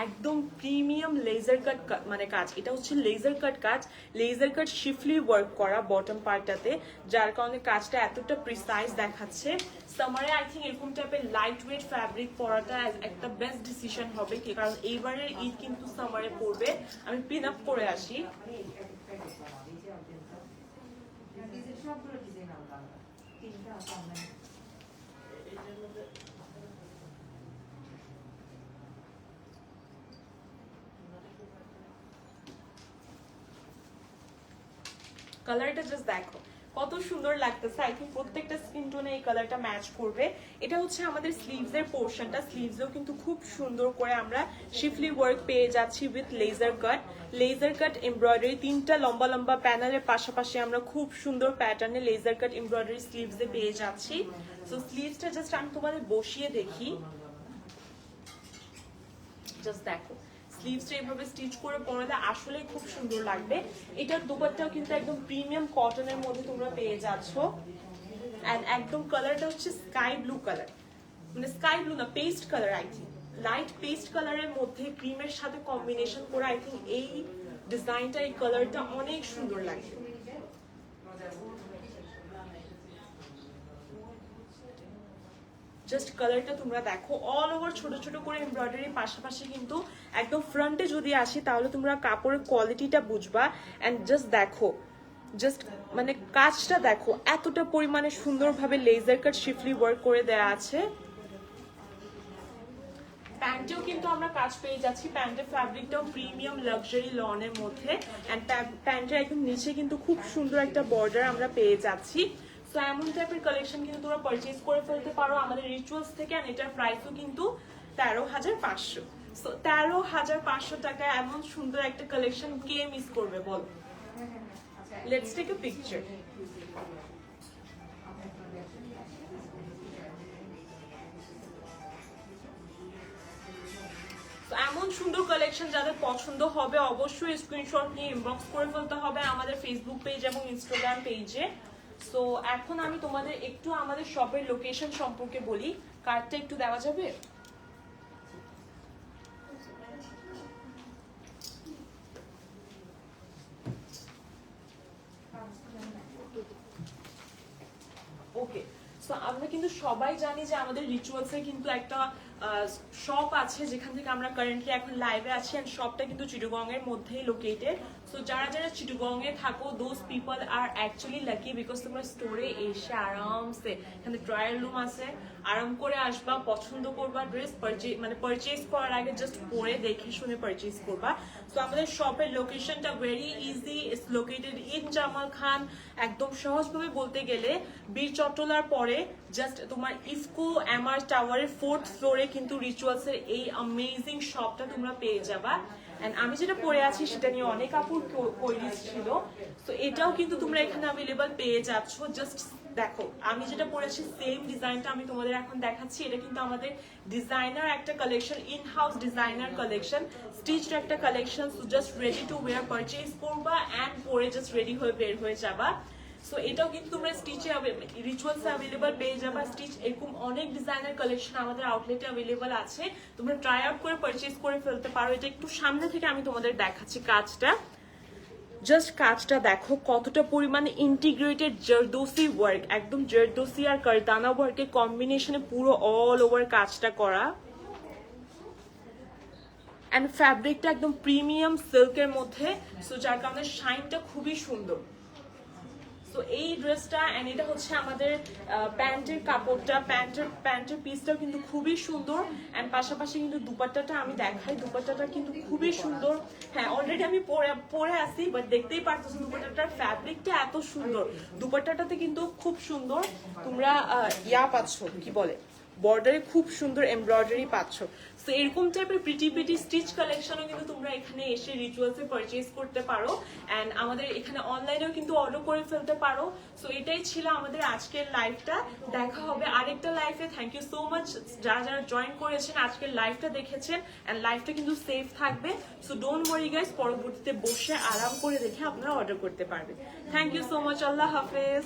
একদম প্রিমিয়াম লেজার কাট মানে কাজ। এটা হচ্ছে লেজার কাট কাজ, লেজার কাট শিফলি ওয়ার্ক করা বটম পার্টটাতে, যার কারণে কাজটা এতটা প্রিসাইজ দেখাচ্ছে। সামারে আই থিঙ্ক এরকম টাইপের লাইট ওয়েট ফ্যাব্রিক পরাটা একটা বেস্ট ডিসিশন হবে, কারণ এইবারের ঈদ কিন্তু সামারে পড়বে। আমি পিন আপ করে আসি। কালারটা জাস্ট দেখো কত সুন্দর লাগতেছে। আই থিঙ্ক প্রত্যেকটা স্কিন টোনে এই কালারটা ম্যাচ করবে। এটা হচ্ছে আমাদের স্লিভস এর পোর্শনটা। স্লিভসেও কিন্তু খুব সুন্দর করে আমরা শিফলি ওয়ার্ক পেয়ে যাচ্ছি উইথ লেজার কাট এমব্রয়ডারি। তিনটা লম্বা লম্বা প্যানেলের পাশাপাশি আমরা খুব সুন্দর প্যাটার্নে লেজার কাট এমব্রয়ডারি স্লিভসে পেয়ে যাচ্ছি। সো স্লিভসটা জাস্ট আমি তোমাদের বসিয়ে দেখি। জাস্ট দেখো স্লিভসটা এইভাবে স্টিচ করে পরালে আসলে খুব সুন্দর লাগবে। এটার দুপাট্টাও কিন্তু একদম প্রিমিয়াম কটনের মধ্যে তোমরা পেয়ে যাচ্ছ। এন্ড একদম কালারটা হচ্ছে স্কাই ব্লু কালার, মানে স্কাই ব্লু না, pastel colour. I think light pastel কালারের মধ্যে ক্রিমের সাথে কম্বিনেশন করে আই থিঙ্ক এই ডিজাইনটা, এই কালারটা অনেক সুন্দর লাগে। জাস্ট কালারটা তোমরা দেখো, অল ওভার ছোট ছোট করে এমব্রয়ডারির পাশাপাশি কিন্তু একদম ফ্রন্টে যদি আসি তাহলে তোমরা কাপড়ের কোয়ালিটিটা বুঝবা। এন্ড জাস্ট দেখো, জাস্ট মানে কাজটা দেখো, এতটা পরিমাণে সুন্দরভাবে লেজার কাট শিফলি ওয়ার্ক করে দেয়া আছে। প্যান্টেও কিন্তু আমরা কাজ পেয়ে যাচ্ছি। প্যান্টের ফ্যাব্রিকটাও প্রিমিয়াম লাক্সারি লনের মধ্যে। এন্ড প্যান্টের একদম নিচে কিন্তু খুব সুন্দর একটা বর্ডার আমরা পেয়ে যাচ্ছি। সো এমন টাইপের কালেকশন কিন্তু তোমরা পারচেজ করে ফেলতে পারো আমাদের রিচুয়ালস থেকে। এন্ড এটার প্রাইসও কিন্তু 13,500। সো 13,500 টাকায় এমন সুন্দর একটা কালেকশন কে মিস করবে বল? Let's take a picture. এমন সুন্দর কালেকশন যাদের পছন্দ হবে অবশ্যই স্ক্রিনশট নিয়ে ইনবক্স করে ফেলতে হবে আমাদের ফেসবুক পেজ এবং ইনস্টাগ্রাম পেজে। সো এখন আমি তোমাদের একটু আমাদের শপের লোকেশন সম্পর্কে বলি, কার্ডটা একটু দেওয়া যাবে? ওকে, সো আমরা কিন্তু সবাই জানি যে আমাদের রিচুয়ালসে কিন্তু একটা শপ আছে যেখান থেকে আমরা কারেন্টলি এখন লাইভে আছি, এন্ড শপটা কিন্তু চিটাগং এর মধ্যেই লোকেটেড। সো যারা যারা চিটাগং এ থাকো those people are actually lucky, because তোমরা স্টোরে এসে আরামসে এখানে ট্রায়াল রুম আছে, আরাম করে আসবা, পছন্দ করবা ড্রেস, পারচেজ করার আগে জাস্ট পরে দেখে শুনে পারচেজ করবা। সো আমাদের শপের লোকেশনটা very easy, it's located in Jamal Khan. একদম সহজভাবে বলতে গেলে বীর চট্টলার পরে জাস্ট তোমার ইফকো এমআর টাওয়ারের 4th ফ্লোরে কিন্তু রিচুয়ালসের এই অ্যামেজিং শপটা তোমরা পেয়ে যাবা। এন্ড আমি যেটা পরে আছি সেটা নিয়ে অনেক আপুর কোয়েরিজ ছিল, তো এটাও কিন্তু তোমরা এখানে অ্যাভেলেবল পেয়ে যাচ্ছ। জাস্ট দেখো আমি যেটা পরেছি সেম ডিজাইনটা আমি তোমাদের এখন দেখাচ্ছি। এটা কিন্তু আমাদের ডিজাইনার একটা collection, in house designer collection, stitched একটা collection. So just ready to wear purchase করবা এন্ড পরে জাস্ট রেডি হয়ে বের হয়ে যাবা। সো এটাও কিন্তু তোমরা স্টিচে রিচুয়ালসে অ্যাভেলেবল পেয়ে যাবা। স্টিচ এরকম অনেক ডিজাইনার কালেকশন আমাদের আউটলেটে অ্যাভেলেবল আছে, তোমরা ট্রাই আউট করে পারচেজ করে ফেলতে পারো। এটা একটু সামনে থেকে আমি তোমাদের দেখাচ্ছি কাজটা, জাস্ট কাজটা দেখো কতটা পরিমাণে ইন্টিগ্রেটেড জারদোসি ওয়ার্ক, একদম জারদোসি আর কারদানা ওয়ার্কের কম্বিনেশনে পুরো অল ওভার কাজটা করা। অ্যান্ড ফ্যাব্রিকটা একদম প্রিমিয়াম সিল্কের মধ্যে, সো যার কারণে শাইনটা খুবই সুন্দর। সো এই ড্রেসটা এন্ড এটা হচ্ছে আমাদের প্যান্টের কাপড়টা, প্যান্টের পিসটাও কিন্তু খুবই সুন্দর। এন্ড পাশাপাশি কিন্তু দুপাট্টাটা আমি দেখাই, দুপাট্টাটা কিন্তু খুবই সুন্দর। হ্যাঁ অলরেডি আমি পরে আসি, বাট দেখতেই পারতেছো দুপাট্টাটার ফ্যাব্রিকটা এত সুন্দর। দুপাট্টাটাতে কিন্তু খুব সুন্দর তোমরা পাচ্ছ, কি বলে, বর্ডারে খুব সুন্দর এমব্রয়ডারি পাচ্ছ। সো এরকম টাইপের প্রিটি স্টিচ কালেকশনও কিন্তু তোমরা এখানে এসে রিচুয়ালসে পারচেজ করতে পারো। অ্যান্ড আমাদের এখানে অনলাইনেও কিন্তু অর্ডার করে ফেলতে পারো। সো এটাই ছিল আমাদের আজকের লাইভটা। দেখা হবে আরেকটা লাইভে। থ্যাংক ইউ সো মাচ যারা যারা জয়েন করেছেন, আজকের লাইভটা দেখেছেন। অ্যান্ড লাইভটা কিন্তু সেফ থাকবে। সো ডোন্ট ওয়ারি গাইস, পরবর্তীতে বসে আরাম করে দেখে আপনারা অর্ডার করতে পারবেন। থ্যাংক ইউ সো মাচ, আল্লাহ হাফেজ।